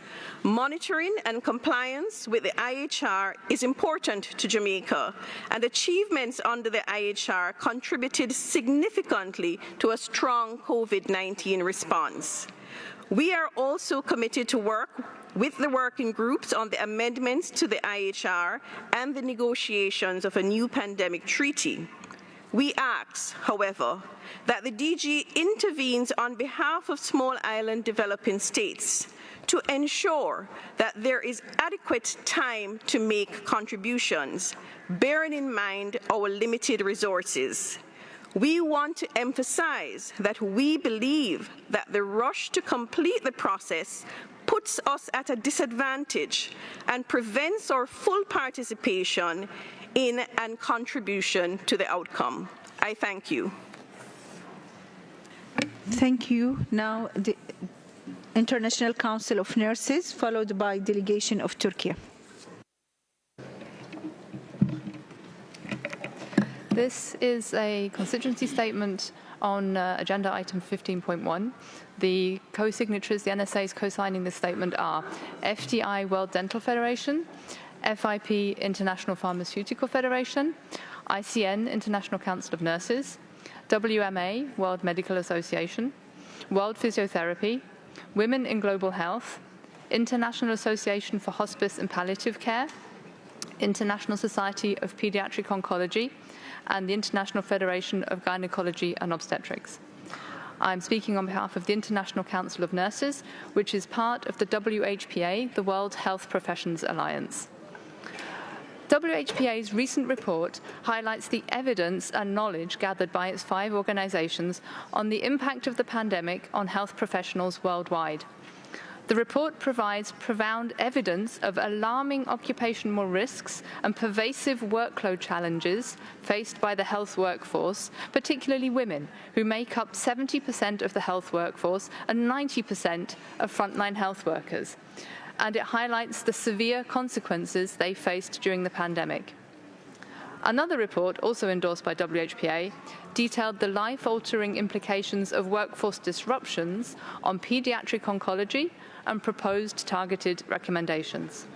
Monitoring and compliance with the IHR is important to Jamaica, and achievements under the IHR contributed significantly to a strong COVID-19 response. We are also committed to work with the working groups on the amendments to the IHR and the negotiations of a new pandemic treaty. We ask, however, that the DG intervenes on behalf of small island developing states to ensure that there is adequate time to make contributions, bearing in mind our limited resources. We want to emphasize that we believe that the rush to complete the process puts us at a disadvantage and prevents our full participation in and contribution to the outcome. I thank you. Thank you. Now the International Council of Nurses, followed by delegation of Turkey. This is a constituency statement on agenda item 15.1. The co-signatories, the NSAs co-signing this statement are FDI World Dental Federation, FIP International Pharmaceutical Federation, ICN International Council of Nurses, WMA World Medical Association, World Physiotherapy, Women in Global Health, International Association for Hospice and Palliative Care, International Society of Pediatric Oncology, and the International Federation of Gynecology and Obstetrics. I'm speaking on behalf of the International Council of Nurses, which is part of the WHPA, the World Health Professions Alliance. WHPA's recent report highlights the evidence and knowledge gathered by its 5 organisations on the impact of the pandemic on health professionals worldwide. The report provides profound evidence of alarming occupational risks and pervasive workload challenges faced by the health workforce, particularly women, who make up 70% of the health workforce and 90% of frontline health workers. And it highlights the severe consequences they faced during the pandemic. Another report, also endorsed by WHPA, detailed the life-altering implications of workforce disruptions on paediatric oncology and proposed targeted recommendations.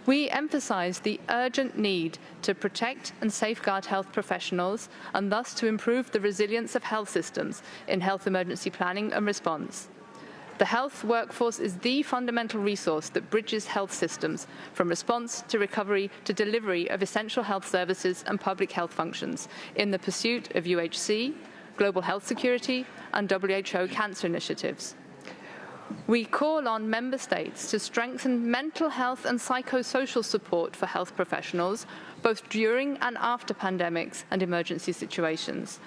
We emphasise the urgent need to protect and safeguard health professionals and thus to improve the resilience of health systems in health emergency planning and response. The health workforce is the fundamental resource that bridges health systems from response to recovery to delivery of essential health services and public health functions in the pursuit of UHC, global health security, and WHO cancer initiatives. We call on member states to strengthen mental health and psychosocial support for health professionals, both during and after pandemics and emergency situations.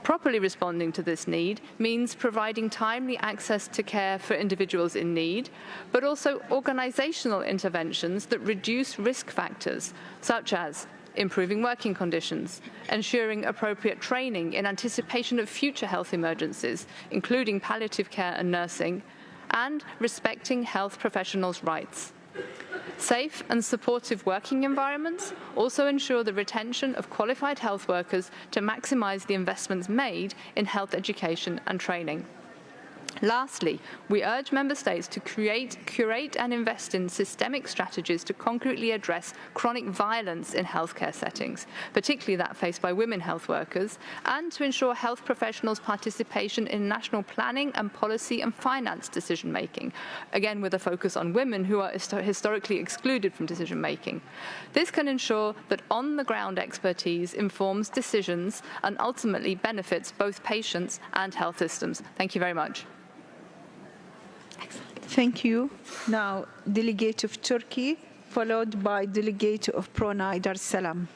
Properly responding to this need means providing timely access to care for individuals in need, but also organisational interventions that reduce risk factors, such as improving working conditions, ensuring appropriate training in anticipation of future health emergencies, including palliative care and nursing, and respecting health professionals' rights. Safe and supportive working environments also ensure the retention of qualified health workers to maximise the investments made in health education and training. Lastly, we urge member states to curate and invest in systemic strategies to concretely address chronic violence in healthcare settings, particularly that faced by women health workers, and to ensure health professionals' participation in national planning and policy and finance decision-making, again with a focus on women who are historically excluded from decision-making. This can ensure that on-the-ground expertise informs decisions and ultimately benefits both patients and health systems. Thank you very much. Thank you. Now, Delegate of Turkey, followed by Delegate of Brunei Darussalam.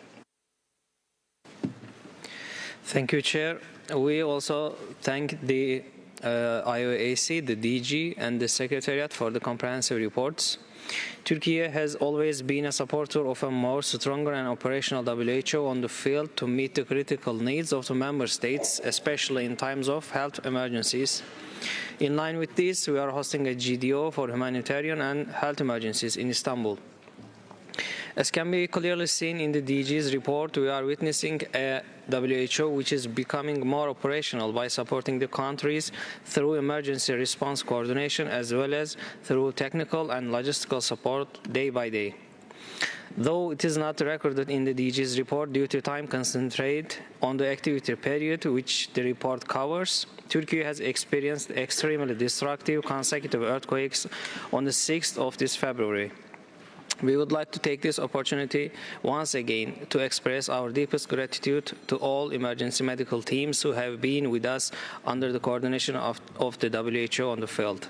Thank you, Chair. We also thank the IOAC, the DG, and the Secretariat for the comprehensive reports. Turkey has always been a supporter of a more stronger and operational WHO on the field to meet the critical needs of the member states, especially in times of health emergencies. In line with this, we are hosting a GDO for humanitarian and health emergencies in Istanbul. As can be clearly seen in the DG's report, we are witnessing a WHO which is becoming more operational by supporting the countries through emergency response coordination as well as through technical and logistical support day by day. Though it is not recorded in the DG's report due to time concentrate on the activity period which the report covers, Turkey has experienced extremely destructive consecutive earthquakes on the 6th of this February. We would like to take this opportunity once again to express our deepest gratitude to all emergency medical teams who have been with us under the coordination of the WHO on the field.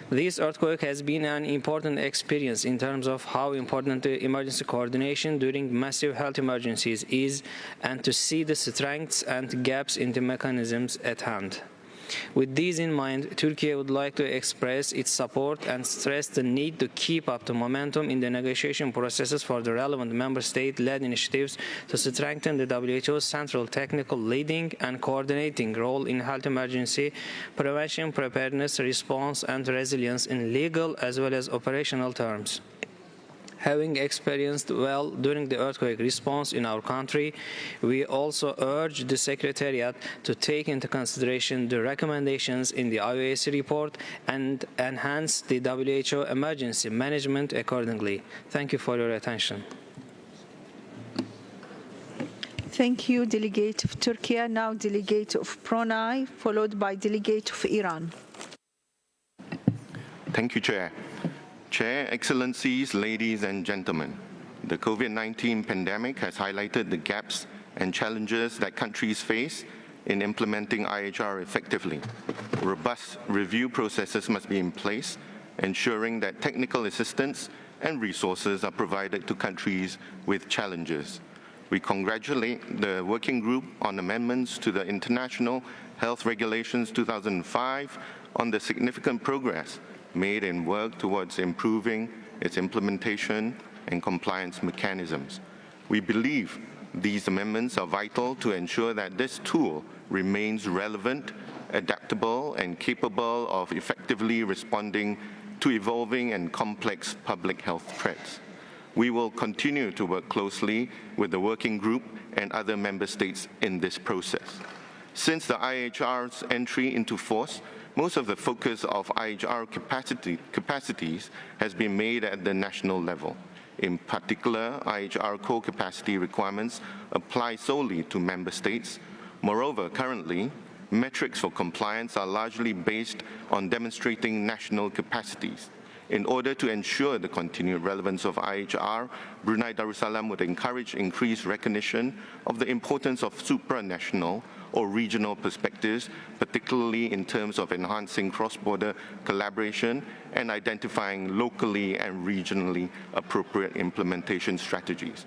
This earthquake has been an important experience in terms of how important the emergency coordination during massive health emergencies is and to see the strengths and gaps in the mechanisms at hand. With these in mind, Turkey would like to express its support and stress the need to keep up the momentum in the negotiation processes for the relevant member state-led initiatives to strengthen the WHO's central technical leading and coordinating role in health emergency prevention, preparedness, response, and resilience in legal as well as operational terms. Having experienced well during the earthquake response in our country, we also urge the Secretariat to take into consideration the recommendations in the IOAC report and enhance the WHO emergency management accordingly. Thank you for your attention. Thank you, Delegate of Turkey. Now, Delegate of Brunei, followed by Delegate of Iran. Thank you, Chair. Chair, Excellencies, ladies and gentlemen, the COVID-19 pandemic has highlighted the gaps and challenges that countries face in implementing IHR effectively. Robust review processes must be in place ensuring that technical assistance and resources are provided to countries with challenges. We congratulate the Working Group on amendments to the International Health Regulations 2005 on the significant progress made in work towards improving its implementation and compliance mechanisms. We believe these amendments are vital to ensure that this tool remains relevant, adaptable, and capable of effectively responding to evolving and complex public health threats. We will continue to work closely with the Working Group and other member states in this process. Since the IHR's entry into force, most of the focus of IHR capacities has been made at the national level. In particular, IHR core capacity requirements apply solely to member states. Moreover, currently, metrics for compliance are largely based on demonstrating national capacities. In order to ensure the continued relevance of IHR, Brunei Darussalam would encourage increased recognition of the importance of supranational or regional perspectives, particularly in terms of enhancing cross-border collaboration and identifying locally and regionally appropriate implementation strategies.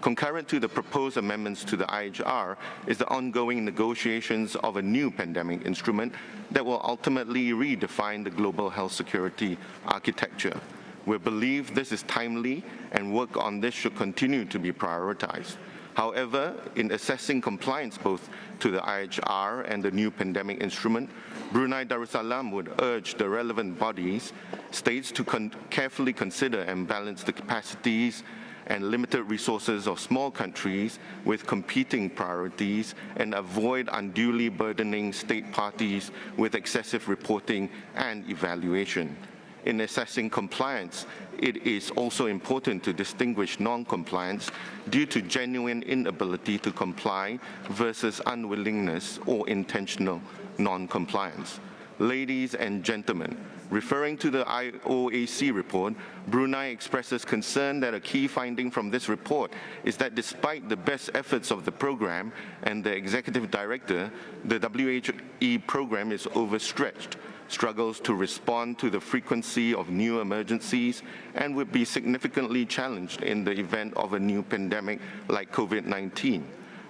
Concurrent to the proposed amendments to the IHR is the ongoing negotiations of a new pandemic instrument that will ultimately redefine the global health security architecture. We believe this is timely and work on this should continue to be prioritized. However, in assessing compliance both to the IHR and the new pandemic instrument, Brunei Darussalam would urge the relevant bodies, states to carefully consider and balance the capacities and limited resources of small countries with competing priorities and avoid unduly burdening state parties with excessive reporting and evaluation. In assessing compliance, it is also important to distinguish non-compliance due to genuine inability to comply versus unwillingness or intentional non-compliance. Ladies and gentlemen, referring to the IOAC report, Brunei expresses concern that a key finding from this report is that despite the best efforts of the program and the executive director, the WHE program is overstretched, struggles to respond to the frequency of new emergencies, and would be significantly challenged in the event of a new pandemic like COVID-19.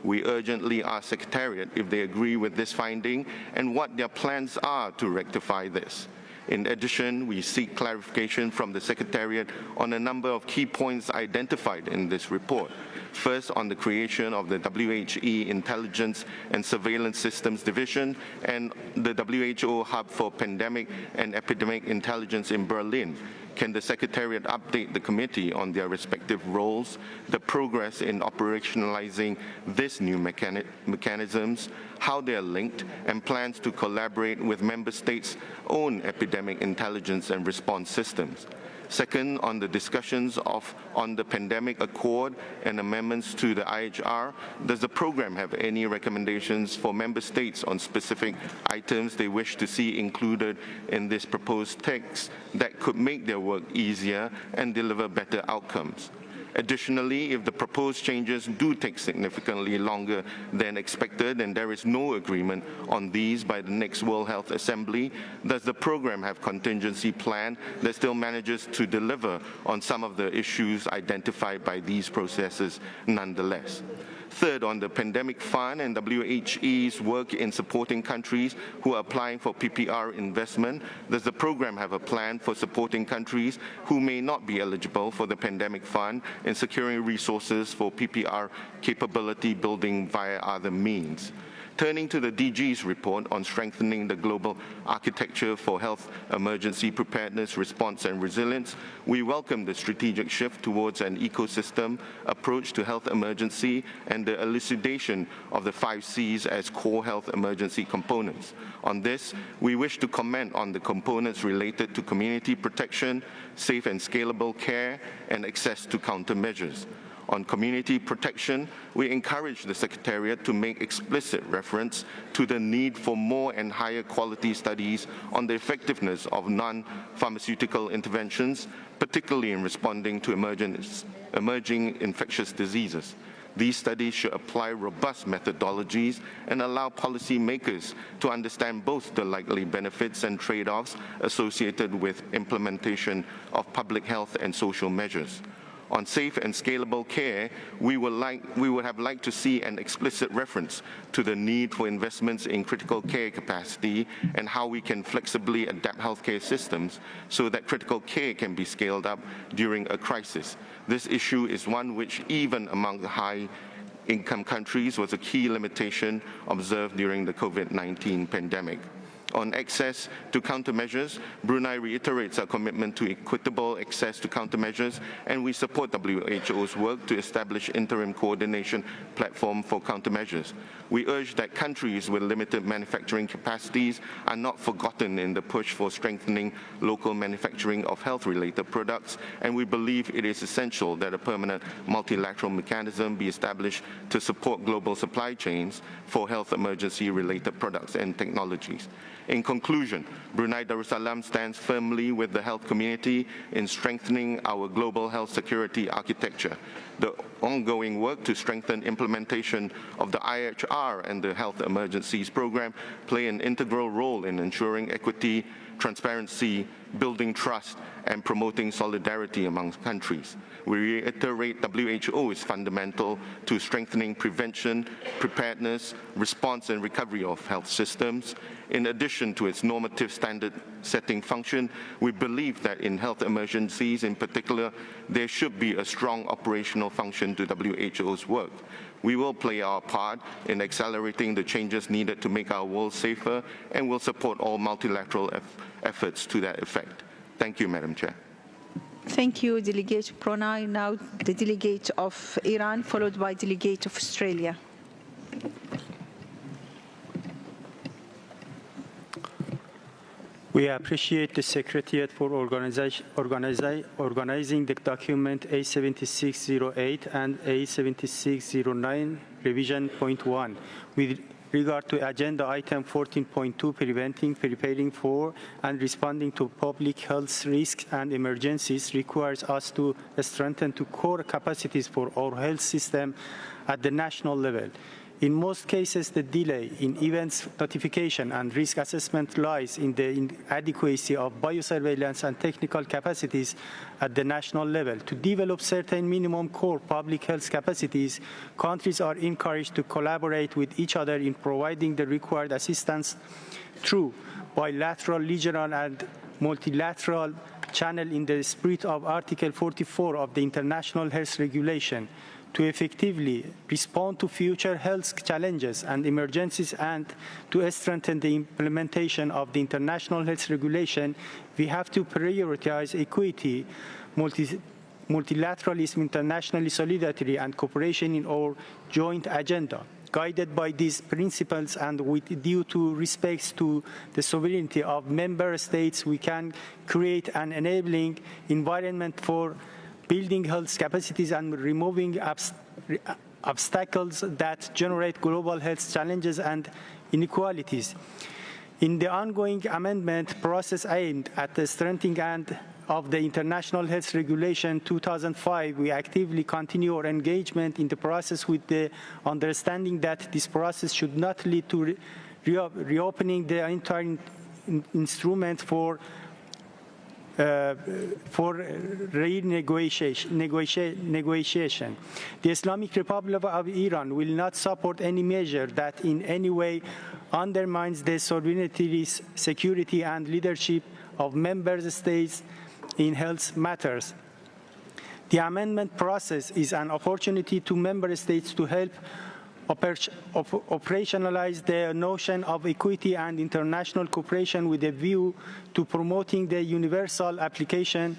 We urgently ask Secretariat if they agree with this finding and what their plans are to rectify this. In addition, we seek clarification from the Secretariat on a number of key points identified in this report. First, on the creation of the WHE Intelligence and Surveillance Systems Division and the WHO Hub for Pandemic and Epidemic Intelligence in Berlin. Can the Secretariat update the committee on their respective roles, the progress in operationalizing these new mechanisms, how they are linked, and plans to collaborate with member states' own epidemic intelligence and response systems? Second, on the discussions on the pandemic accord and amendments to the IHR, does the program have any recommendations for member states on specific items they wish to see included in this proposed text that could make their work easier and deliver better outcomes? Additionally, if the proposed changes do take significantly longer than expected and there is no agreement on these by the next World Health Assembly, does the program have a contingency plan that still manages to deliver on some of the issues identified by these processes nonetheless? Third, on the pandemic fund and WHE's work in supporting countries who are applying for PPR investment, does the program have a plan for supporting countries who may not be eligible for the pandemic fund in securing resources for PPR capability building via other means? Turning to the DG's report on strengthening the global architecture for health emergency preparedness, response, and resilience, we welcome the strategic shift towards an ecosystem approach to health emergency and the elucidation of the 5 Cs as core health emergency components. On this, we wish to comment on the components related to community protection, safe and scalable care, and access to countermeasures. On community protection, we encourage the Secretariat to make explicit reference to the need for more and higher quality studies on the effectiveness of non-pharmaceutical interventions, particularly in responding to emerging infectious diseases. These studies should apply robust methodologies and allow policymakers to understand both the likely benefits and trade-offs associated with implementation of public health and social measures. On safe and scalable care, we would have liked to see an explicit reference to the need for investments in critical care capacity and how we can flexibly adapt healthcare systems so that critical care can be scaled up during a crisis. This issue is one which, even among the high-income countries, was a key limitation observed during the COVID-19 pandemic. On access to countermeasures, Brunei reiterates our commitment to equitable access to countermeasures, and we support WHO's work to establish interim coordination platform for countermeasures. We urge that countries with limited manufacturing capacities are not forgotten in the push for strengthening local manufacturing of health-related products, and we believe it is essential that a permanent multilateral mechanism be established to support global supply chains for health emergency-related products and technologies. In conclusion, Brunei Darussalam stands firmly with the health community in strengthening our global health security architecture. The ongoing work to strengthen implementation of the IHR and the Health Emergencies Program play an integral role in ensuring equity, transparency, building trust, and promoting solidarity among countries. We reiterate WHO is fundamental to strengthening prevention, preparedness, response, and recovery of health systems. In addition to its normative standard-setting function, we believe that in health emergencies in particular, there should be a strong operational function to WHO's work. We will play our part in accelerating the changes needed to make our world safer, and will support all multilateral efforts to that effect. Thank you, Madam Chair. Thank you, Delegate Brunei. Now the Delegate of Iran, followed by Delegate of Australia. We appreciate the Secretariat for organizing the document A7608 and A7609, revision point 1, with regard to agenda item 14.2, preventing, preparing for, and responding to public health risks and emergencies, requires us to strengthen the core capacities for our health system at the national level. In most cases, the delay in events notification and risk assessment lies in the inadequacy of biosurveillance and technical capacities at the national level. To develop certain minimum core public health capacities, countries are encouraged to collaborate with each other in providing the required assistance through bilateral, regional, and multilateral channel in the spirit of Article 44 of the International Health Regulation. To effectively respond to future health challenges and emergencies and to strengthen the implementation of the International Health Regulation, we have to prioritize equity, multilateralism, international solidarity, and cooperation in our joint agenda. Guided by these principles and with due to respect to the sovereignty of member states, we can create an enabling environment for building health capacities and removing obstacles that generate global health challenges and inequalities. In the ongoing amendment process aimed at the strengthening of the International Health Regulation 2005, we actively continue our engagement in the process with the understanding that this process should not lead to reopening the entire instrument for renegotiation. The Islamic Republic of Iran will not support any measure that in any way undermines the sovereignty, security, and leadership of member states in health matters. The amendment process is an opportunity to member states to help operationalize the notion of equity and international cooperation with a view to promoting the universal application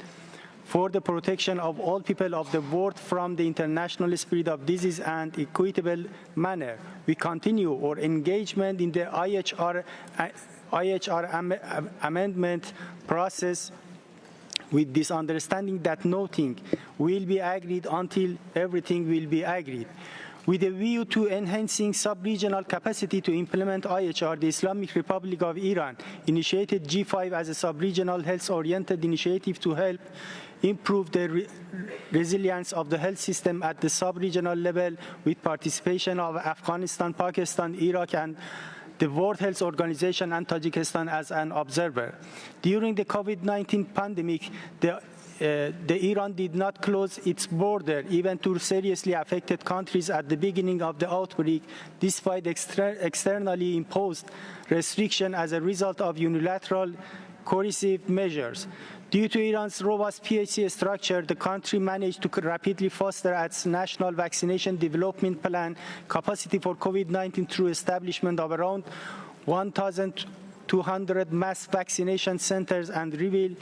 for the protection of all people of the world from the international spirit of disease and equitable manner. We continue our engagement in the IHR amendment process with this understanding that nothing will be agreed until everything will be agreed. With a view to enhancing sub-regional capacity to implement IHR, the Islamic Republic of Iran initiated G5 as a sub-regional health-oriented initiative to help improve the resilience of the health system at the sub-regional level with participation of Afghanistan, Pakistan, Iraq, and the World Health Organization and Tajikistan as an observer. During the COVID-19 pandemic, Iran did not close its border even to seriously affected countries at the beginning of the outbreak, despite externally imposed restriction as a result of unilateral coercive measures. Due to Iran's robust PHC structure, the country managed to rapidly foster its national vaccination development plan capacity for COVID-19 through establishment of around 1,200 mass vaccination centers and rival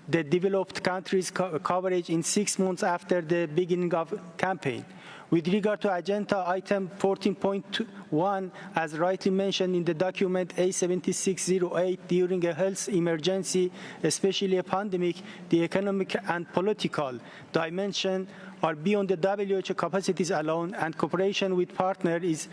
the developed countries' coverage in 6 months after the beginning of campaign. With regard to agenda item 14.1, as rightly mentioned in the document A7608, during a health emergency, especially a pandemic, the economic and political dimension are beyond the WHO capacities alone, and cooperation with partners is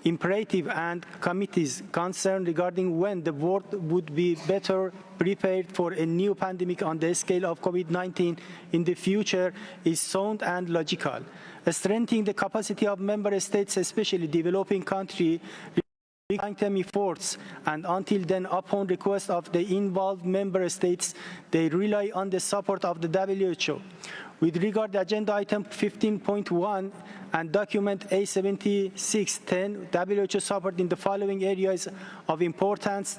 imperative, and committees concerned regarding when the world would be better prepared for a new pandemic on the scale of COVID-19 in the future is sound and logical. Strengthening the capacity of member states, especially developing countries, long-term efforts, and until then, upon request of the involved member states, they rely on the support of the WHO. With regard to agenda item 15.1 and document A7610, WHO support in the following areas of importance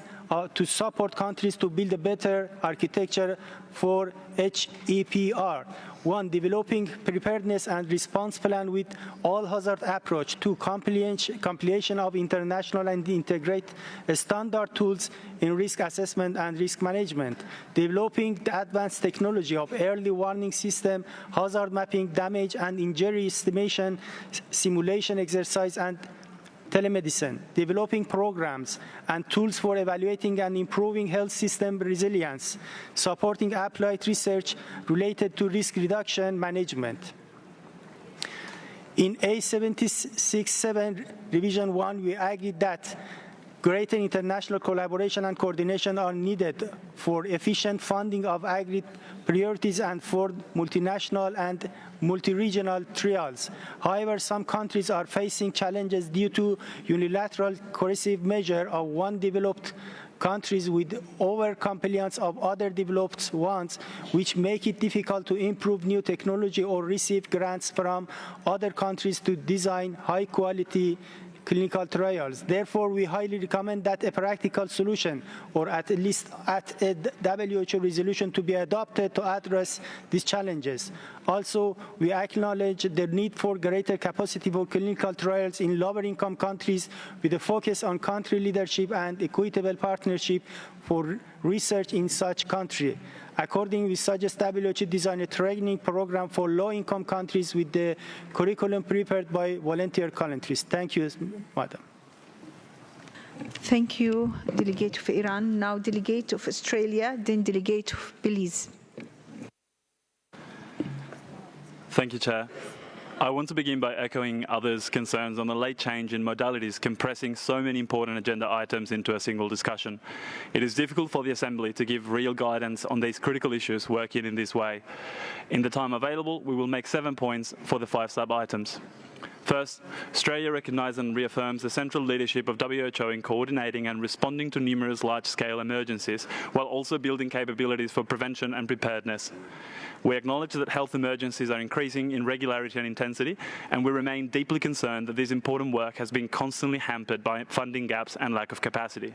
to support countries to build a better architecture for HEPR. 1. Developing preparedness and response plan with all-hazard approach. 2. Compilation of international and integrate standard tools in risk assessment and risk management. Developing the advanced technology of early warning system, hazard mapping, damage and injury estimation, simulation exercise, and telemedicine, developing programs and tools for evaluating and improving health system resilience, supporting applied research related to risk reduction management. In A76.7 Revision 1, we agreed that greater international collaboration and coordination are needed for efficient funding of agreed priorities and for multinational and multi-regional trials. However, some countries are facing challenges due to unilateral coercive measure of one developed countries with over-compliance of other developed ones, which make it difficult to improve new technology or receive grants from other countries to design high-quality clinical trials. Therefore, we highly recommend that a practical solution, or at least at a WHO resolution, to be adopted to address these challenges. Also, we acknowledge the need for greater capacity for clinical trials in lower-income countries with a focus on country leadership and equitable partnership for research in such country. Accordingly, we suggest WHO design a training program for low-income countries with the curriculum prepared by volunteer countries. Thank you, Madam. Thank you, Delegate of Iran. Now, Delegate of Australia, then Delegate of Belize. Thank you, Chair. I want to begin by echoing others' concerns on the late change in modalities compressing so many important agenda items into a single discussion. It is difficult for the Assembly to give real guidance on these critical issues working in this way. In the time available, we will make 7 points for the 5 sub-items. First, Australia recognises and reaffirms the central leadership of WHO in coordinating and responding to numerous large-scale emergencies, while also building capabilities for prevention and preparedness. We acknowledge that health emergencies are increasing in regularity and intensity, and we remain deeply concerned that this important work has been constantly hampered by funding gaps and lack of capacity.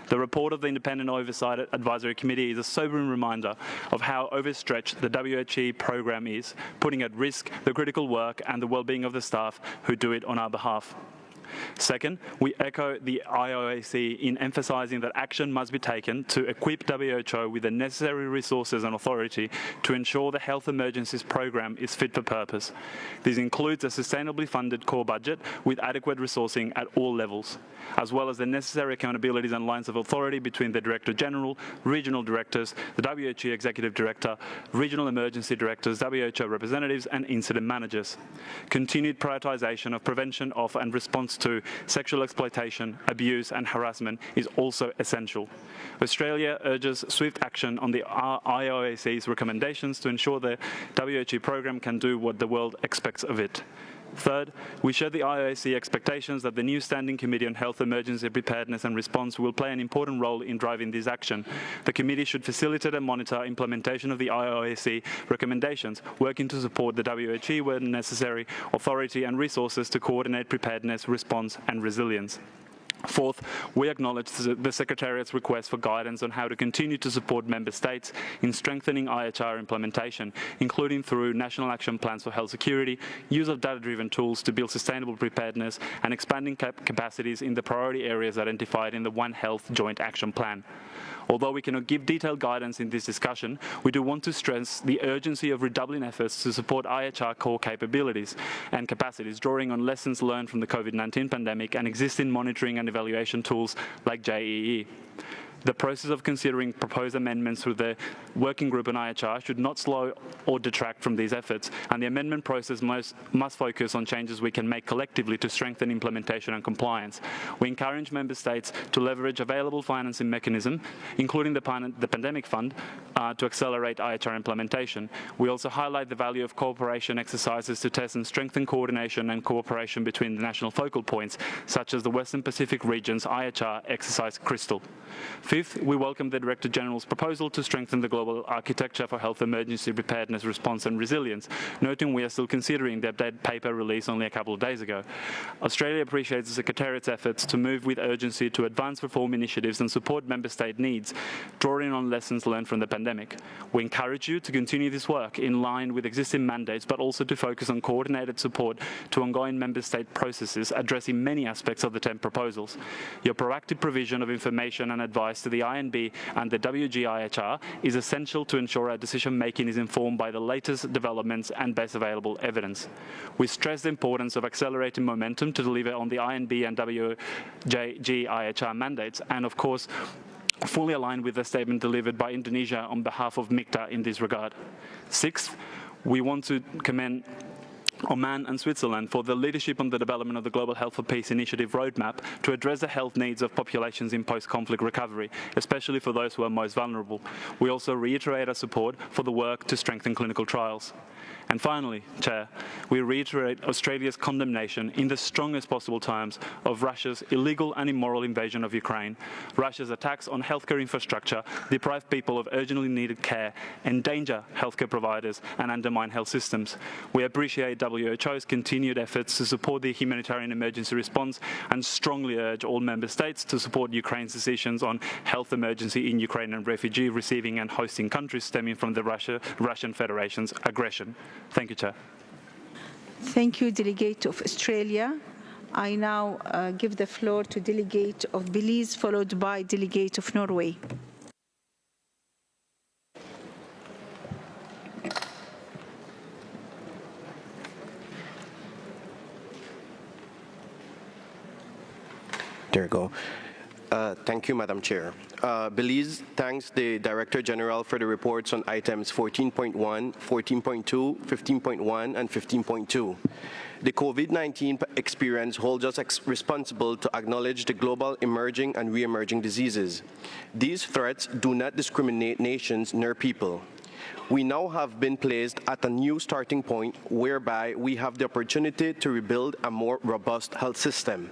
The report of the Independent Oversight Advisory Committee is a sobering reminder of how overstretched the WHO program is, putting at risk the critical work and the well-being of the staff who do it on our behalf. Second, we echo the IOAC in emphasising that action must be taken to equip WHO with the necessary resources and authority to ensure the health emergencies program is fit for purpose. This includes a sustainably funded core budget with adequate resourcing at all levels, as well as the necessary accountabilities and lines of authority between the Director General, regional directors, the WHO Executive Director, regional emergency directors, WHO representatives and incident managers. Continued prioritisation of prevention of and response to sexual exploitation, abuse and harassment is also essential. Australia urges swift action on the IOAC's recommendations to ensure the WHO program can do what the world expects of it. Third, we share the IOAC expectations that the new Standing Committee on Health Emergency Preparedness and Response will play an important role in driving this action. The committee should facilitate and monitor implementation of the IOAC recommendations, working to support the WHO where necessary, authority and resources to coordinate preparedness, response and resilience. Fourth, we acknowledge the Secretariat's request for guidance on how to continue to support Member States in strengthening IHR implementation, including through national action plans for health security, use of data-driven tools to build sustainable preparedness, and expanding capacities in the priority areas identified in the One Health Joint Action Plan. Although we cannot give detailed guidance in this discussion, we do want to stress the urgency of redoubling efforts to support IHR core capabilities and capacities, drawing on lessons learned from the COVID-19 pandemic and existing monitoring and evaluation tools like JEE. The process of considering proposed amendments through the working group on IHR should not slow or detract from these efforts, and the amendment process must focus on changes we can make collectively to strengthen implementation and compliance. We encourage Member States to leverage available financing mechanisms, including the Pandemic Fund, to accelerate IHR implementation. We also highlight the value of cooperation exercises to test and strengthen coordination and cooperation between the national focal points, such as the Western Pacific region's IHR exercise Crystal. Fifth, we welcome the Director General's proposal to strengthen the global architecture for health emergency preparedness, response and resilience, noting we are still considering the updated paper released only a couple of days ago. Australia appreciates the Secretariat's efforts to move with urgency to advance reform initiatives and support Member State needs, drawing on lessons learned from the pandemic. We encourage you to continue this work in line with existing mandates, but also to focus on coordinated support to ongoing Member State processes addressing many aspects of the 10 proposals. Your proactive provision of information and advice to the INB and the WGIHR is essential to ensure our decision-making is informed by the latest developments and best available evidence. We stress the importance of accelerating momentum to deliver on the INB and WGIHR mandates, and of course, fully aligned with the statement delivered by Indonesia on behalf of MICTA in this regard. Sixth, we want to commend Oman and Switzerland for the leadership on the development of the Global Health for Peace Initiative roadmap to address the health needs of populations in post-conflict recovery, especially for those who are most vulnerable. We also reiterate our support for the work to strengthen clinical trials. And finally, Chair, we reiterate Australia's condemnation in the strongest possible terms of Russia's illegal and immoral invasion of Ukraine. Russia's attacks on healthcare infrastructure deprive people of urgently needed care, endanger healthcare providers and undermine health systems. We appreciate WHO's continued efforts to support the humanitarian emergency response and strongly urge all Member States to support Ukraine's decisions on health emergency in Ukraine and refugee receiving and hosting countries stemming from the Russian Federation's aggression. Thank you, Chair. Thank you, Delegate of Australia. I now give the floor to Delegate of Belize, followed by Delegate of Norway. There you go. Thank you, Madam Chair. Belize thanks the Director General for the reports on items 14.1, 14.2, 15.1, and 15.2. The COVID-19 experience holds us responsible to acknowledge the global emerging and re-emerging diseases. These threats do not discriminate nations nor people. We now have been placed at a new starting point whereby we have the opportunity to rebuild a more robust health system.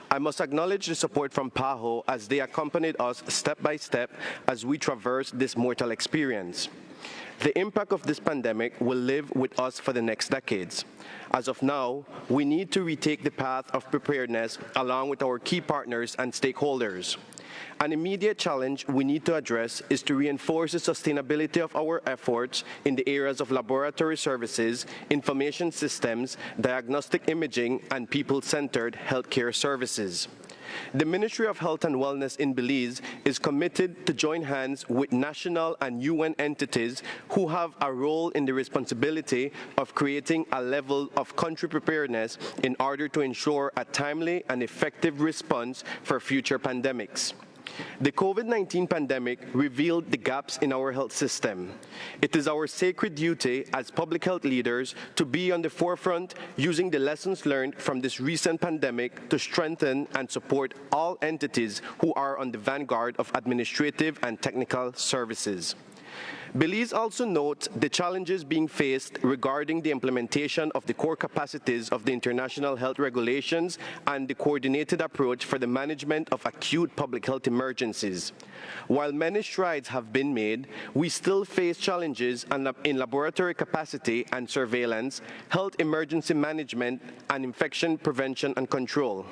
I must acknowledge the support from PAHO as they accompanied us step by step as we traverse this mortal experience. The impact of this pandemic will live with us for the next decades. As of now, we need to retake the path of preparedness along with our key partners and stakeholders. An immediate challenge we need to address is to reinforce the sustainability of our efforts in the areas of laboratory services, information systems, diagnostic imaging, and people-centered healthcare services. The Ministry of Health and Wellness in Belize is committed to join hands with national and UN entities who have a role in the responsibility of creating a level of country preparedness in order to ensure a timely and effective response for future pandemics. The COVID-19 pandemic revealed the gaps in our health system. It is our sacred duty as public health leaders to be on the forefront, using the lessons learned from this recent pandemic to strengthen and support all entities who are on the vanguard of administrative and technical services. Belize also notes the challenges being faced regarding the implementation of the core capacities of the international health regulations and the coordinated approach for the management of acute public health emergencies. While many strides have been made, we still face challenges in laboratory capacity and surveillance, health emergency management, and infection prevention and control.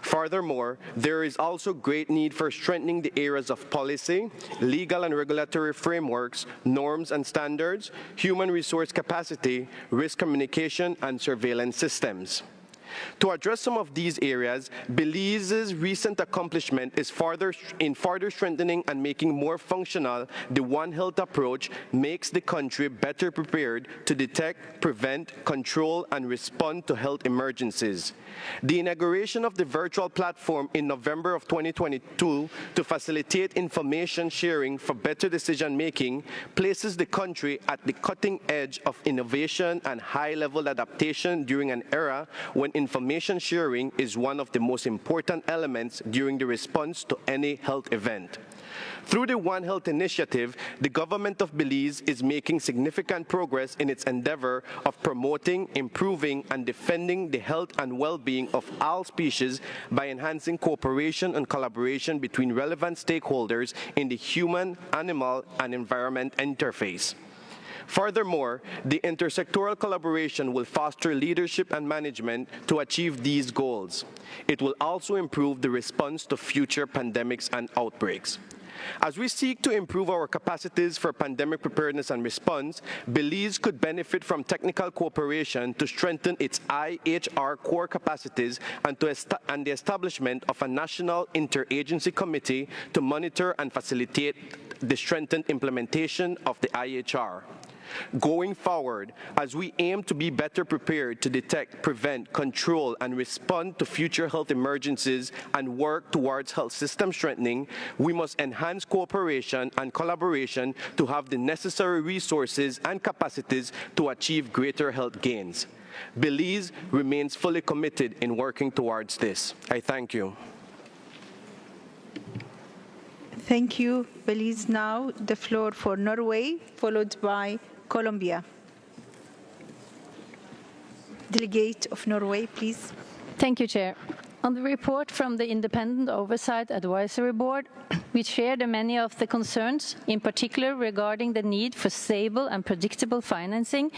Furthermore, there is also great need for strengthening the areas of policy, legal and regulatory frameworks, norms and standards, human resource capacity, risk communication, and surveillance systems. To address some of these areas, Belize's recent accomplishment is further strengthening and making more functional the One Health approach makes the country better prepared to detect, prevent, control, and respond to health emergencies. The inauguration of the virtual platform in November of 2022 to facilitate information sharing for better decision-making places the country at the cutting edge of innovation and high-level adaptation during an era when information sharing is one of the most important elements during the response to any health event. Through the One Health initiative, the government of Belize is making significant progress in its endeavor of promoting, improving, and defending the health and well-being of all species by enhancing cooperation and collaboration between relevant stakeholders in the human, animal, and environment interface. Furthermore, the intersectoral collaboration will foster leadership and management to achieve these goals. It will also improve the response to future pandemics and outbreaks. As we seek to improve our capacities for pandemic preparedness and response, Belize could benefit from technical cooperation to strengthen its IHR core capacities and the establishment of a national interagency committee to monitor and facilitate the strengthened implementation of the IHR. Going forward, as we aim to be better prepared to detect, prevent, control, and respond to future health emergencies and work towards health system strengthening, we must enhance cooperation and collaboration to have the necessary resources and capacities to achieve greater health gains. Belize remains fully committed in working towards this. I thank you. Thank you, Belize. Now the floor for Norway, followed by Colombia. Delegate of Norway, please. Thank you, Chair. On the report from the Independent Oversight Advisory Board, we share many of the concerns, in particular regarding the need for stable and predictable financing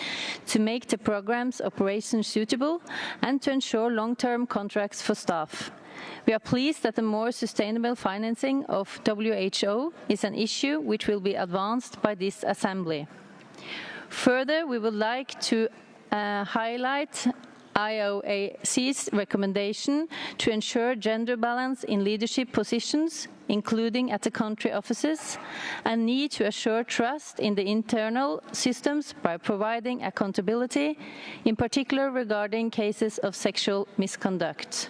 to make the program's operations suitable and to ensure long-term contracts for staff. We are pleased that the more sustainable financing of WHO is an issue which will be advanced by this Assembly. Further, we would like to highlight IOAC's recommendation to ensure gender balance in leadership positions, including at the country offices, and need to assure trust in the internal systems by providing accountability, in particular regarding cases of sexual misconduct.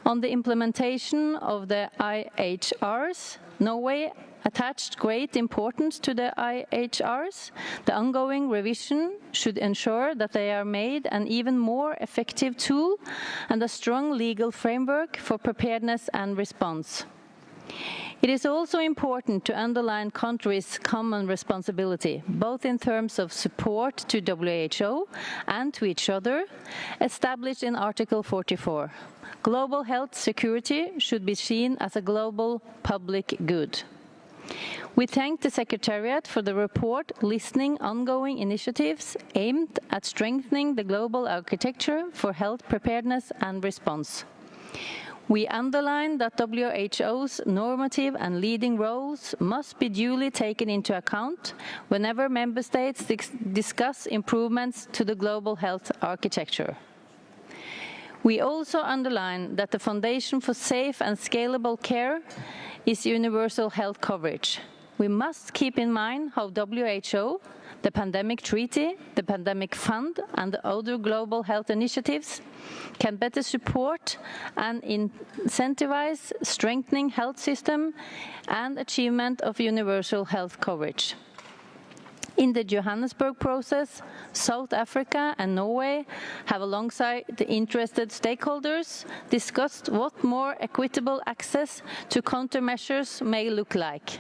On the implementation of the IHRs, Norway attached great importance to the IHRs. The ongoing revision should ensure that they are made an even more effective tool and a strong legal framework for preparedness and response. It is also important to underline countries' common responsibility, both in terms of support to WHO and to each other, established in Article 44. Global health security should be seen as a global public good. We thank the Secretariat for the report listing ongoing initiatives aimed at strengthening the global architecture for health preparedness and response. We underline that WHO's normative and leading roles must be duly taken into account whenever member states discuss improvements to the global health architecture. We also underline that the foundation for safe and scalable care is universal health coverage. We must keep in mind how WHO, the Pandemic Treaty, the Pandemic Fund, and the other global health initiatives can better support and incentivize strengthening health system and achievement of universal health coverage. In the Johannesburg process, South Africa and Norway have, alongside the interested stakeholders, discussed what more equitable access to countermeasures may look like.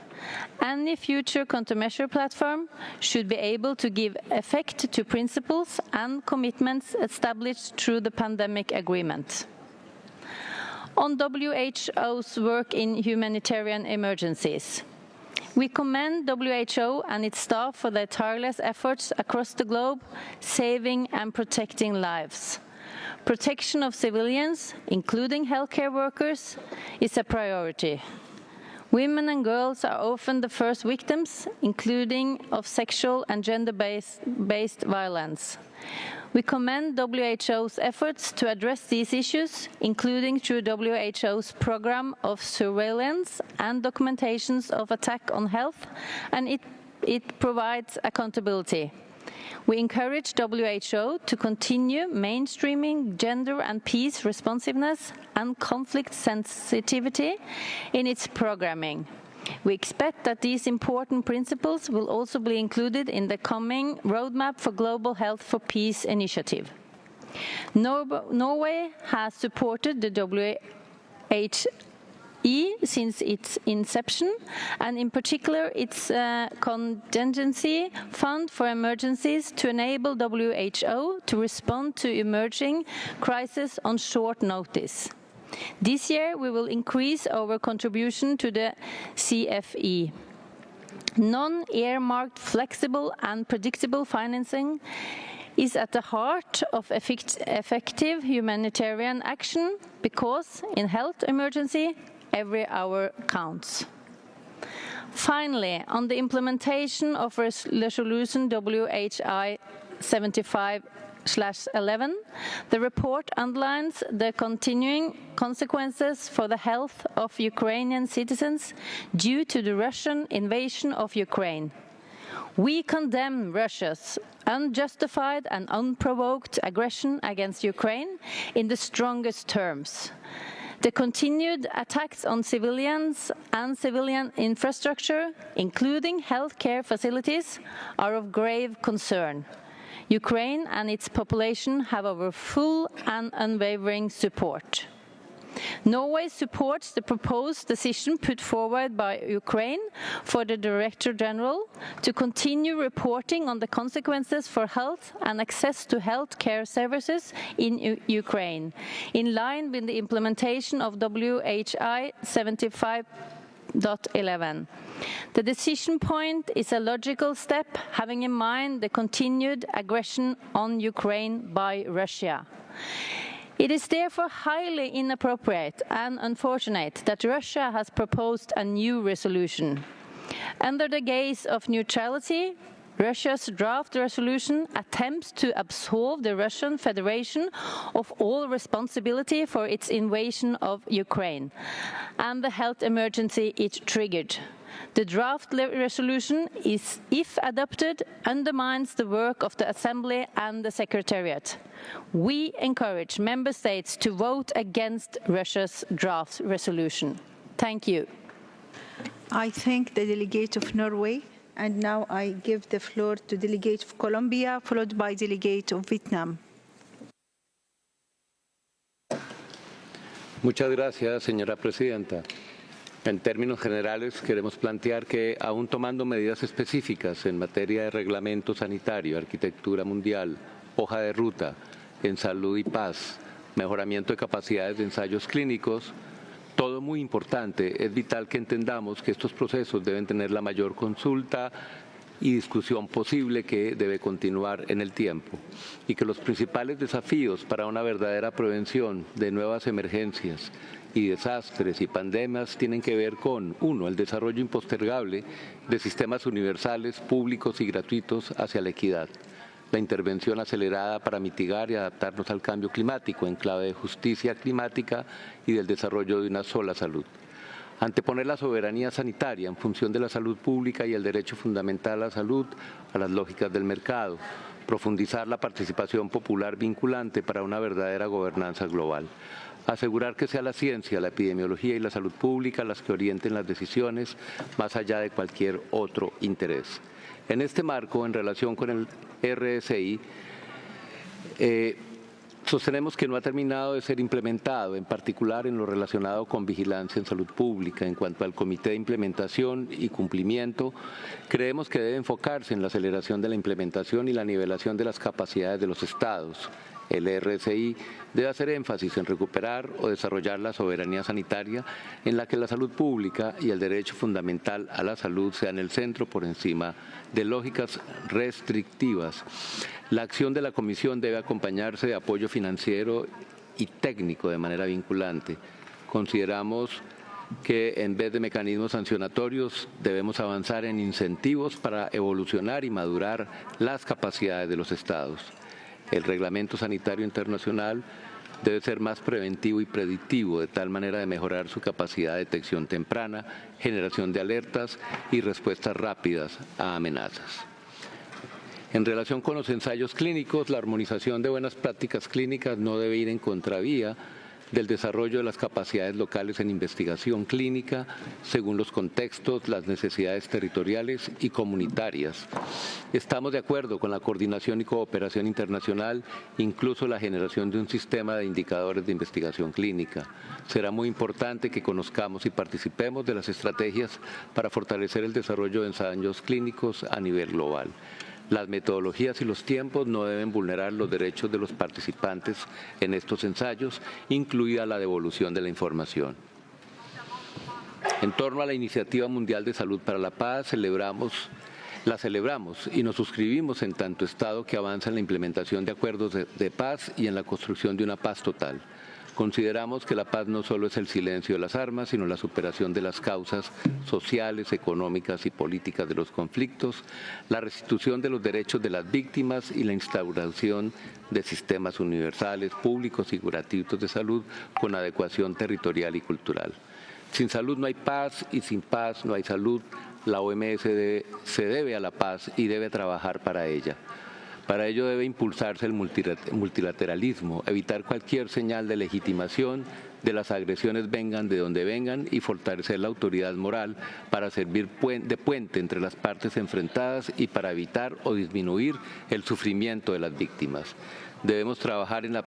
Any future countermeasure platform should be able to give effect to principles and commitments established through the pandemic agreement. On WHO's work in humanitarian emergencies, we commend WHO and its staff for their tireless efforts across the globe, saving and protecting lives. Protection of civilians, including healthcare workers, is a priority. Women and girls are often the first victims, including of sexual and gender-based violence. We commend WHO's efforts to address these issues, including through WHO's program of surveillance and documentations of attack on health, and it provides accountability. We encourage WHO to continue mainstreaming gender and peace responsiveness and conflict sensitivity in its programming. We expect that these important principles will also be included in the coming Roadmap for Global Health for Peace initiative. Norway has supported the WHE since its inception, and in particular its contingency fund for emergencies to enable WHO to respond to emerging crises on short notice. This year, we will increase our contribution to the CFE. Non-earmarked, flexible and predictable financing is at the heart of effective humanitarian action because in health emergency, every hour counts. Finally, on the implementation of Resolution WHI 75/11, the report underlines the continuing consequences for the health of Ukrainian citizens due to the Russian invasion of Ukraine. We condemn Russia's unjustified and unprovoked aggression against Ukraine in the strongest terms. The continued attacks on civilians and civilian infrastructure, including healthcare facilities, are of grave concern. Ukraine and its population have our full and unwavering support. Norway supports the proposed decision put forward by Ukraine for the Director General to continue reporting on the consequences for health and access to health care services in Ukraine, in line with the implementation of WHI 75/11. The decision point is a logical step, having in mind the continued aggression on Ukraine by Russia. It is therefore highly inappropriate and unfortunate that Russia has proposed a new resolution. Under the guise of neutrality, Russia's draft resolution attempts to absolve the Russian Federation of all responsibility for its invasion of Ukraine and the health emergency it triggered. The draft resolution is, if adopted, undermines the work of the Assembly and the Secretariat. We encourage Member States to vote against Russia's draft resolution. Thank you. I thank the delegate of Norway, and now I give the floor to delegate of Colombia, followed by delegate of Vietnam. Muchas gracias, señora presidenta. En términos generales, queremos plantear que, aún tomando medidas específicas en materia de reglamento sanitario, arquitectura mundial, hoja de ruta, en salud y paz, mejoramiento de capacidades de ensayos clínicos, todo muy importante, es vital que entendamos que estos procesos deben tener la mayor consulta y discusión posible que debe continuar en el tiempo, y que los principales desafíos para una verdadera prevención de nuevas emergencias y desastres y pandemias tienen que ver con, 1, el desarrollo impostergable de sistemas universales, públicos y gratuitos hacia la equidad, la intervención acelerada para mitigar y adaptarnos al cambio climático en clave de justicia climática y del desarrollo de una sola salud. Anteponer la soberanía sanitaria en función de la salud pública y el derecho fundamental a la salud a las lógicas del mercado. Profundizar la participación popular vinculante para una verdadera gobernanza global. Asegurar que sea la ciencia, la epidemiología y la salud pública las que orienten las decisiones más allá de cualquier otro interés. En este marco, en relación con el RSI, sostenemos que no ha terminado de ser implementado, en particular en lo relacionado con vigilancia en salud pública. En cuanto al Comité de Implementación y Cumplimiento, creemos que debe enfocarse en la aceleración de la implementación y la nivelación de las capacidades de los Estados. El RSI debe hacer énfasis en recuperar o desarrollar la soberanía sanitaria en la que la salud pública y el derecho fundamental a la salud sean el centro por encima de lógicas restrictivas. La acción de la Comisión debe acompañarse de apoyo financiero y técnico de manera vinculante. Consideramos que en vez de mecanismos sancionatorios debemos avanzar en incentivos para evolucionar y madurar las capacidades de los Estados. El Reglamento Sanitario Internacional debe ser más preventivo y predictivo, de tal manera de mejorar su capacidad de detección temprana, generación de alertas y respuestas rápidas a amenazas. En relación con los ensayos clínicos, la armonización de buenas prácticas clínicas no debe ir en contravía del desarrollo de las capacidades locales en investigación clínica según los contextos, las necesidades territoriales y comunitarias. Estamos de acuerdo con la coordinación y cooperación internacional, incluso la generación de un sistema de indicadores de investigación clínica. Será muy importante que conozcamos y participemos de las estrategias para fortalecer el desarrollo de ensayos clínicos a nivel global. Las metodologías y los tiempos no deben vulnerar los derechos de los participantes en estos ensayos, incluida la devolución de la información. En torno a la Iniciativa Mundial de Salud para la Paz, la celebramos y nos suscribimos en tanto Estado que avanza en la implementación de acuerdos de paz y en la construcción de una paz total. Consideramos que la paz no solo es el silencio de las armas, sino la superación de las causas sociales, económicas y políticas de los conflictos, la restitución de los derechos de las víctimas y la instauración de sistemas universales, públicos y gratuitos de salud con adecuación territorial y cultural. Sin salud no hay paz y sin paz no hay salud. La OMS se debe a la paz y debe trabajar para ella. Para ello debe impulsarse el multilateralismo, evitar cualquier señal de legitimación de las agresiones vengan de donde vengan y fortalecer la autoridad moral para servir de puente entre las partes enfrentadas y para evitar o disminuir el sufrimiento de las víctimas. Debemos trabajar en la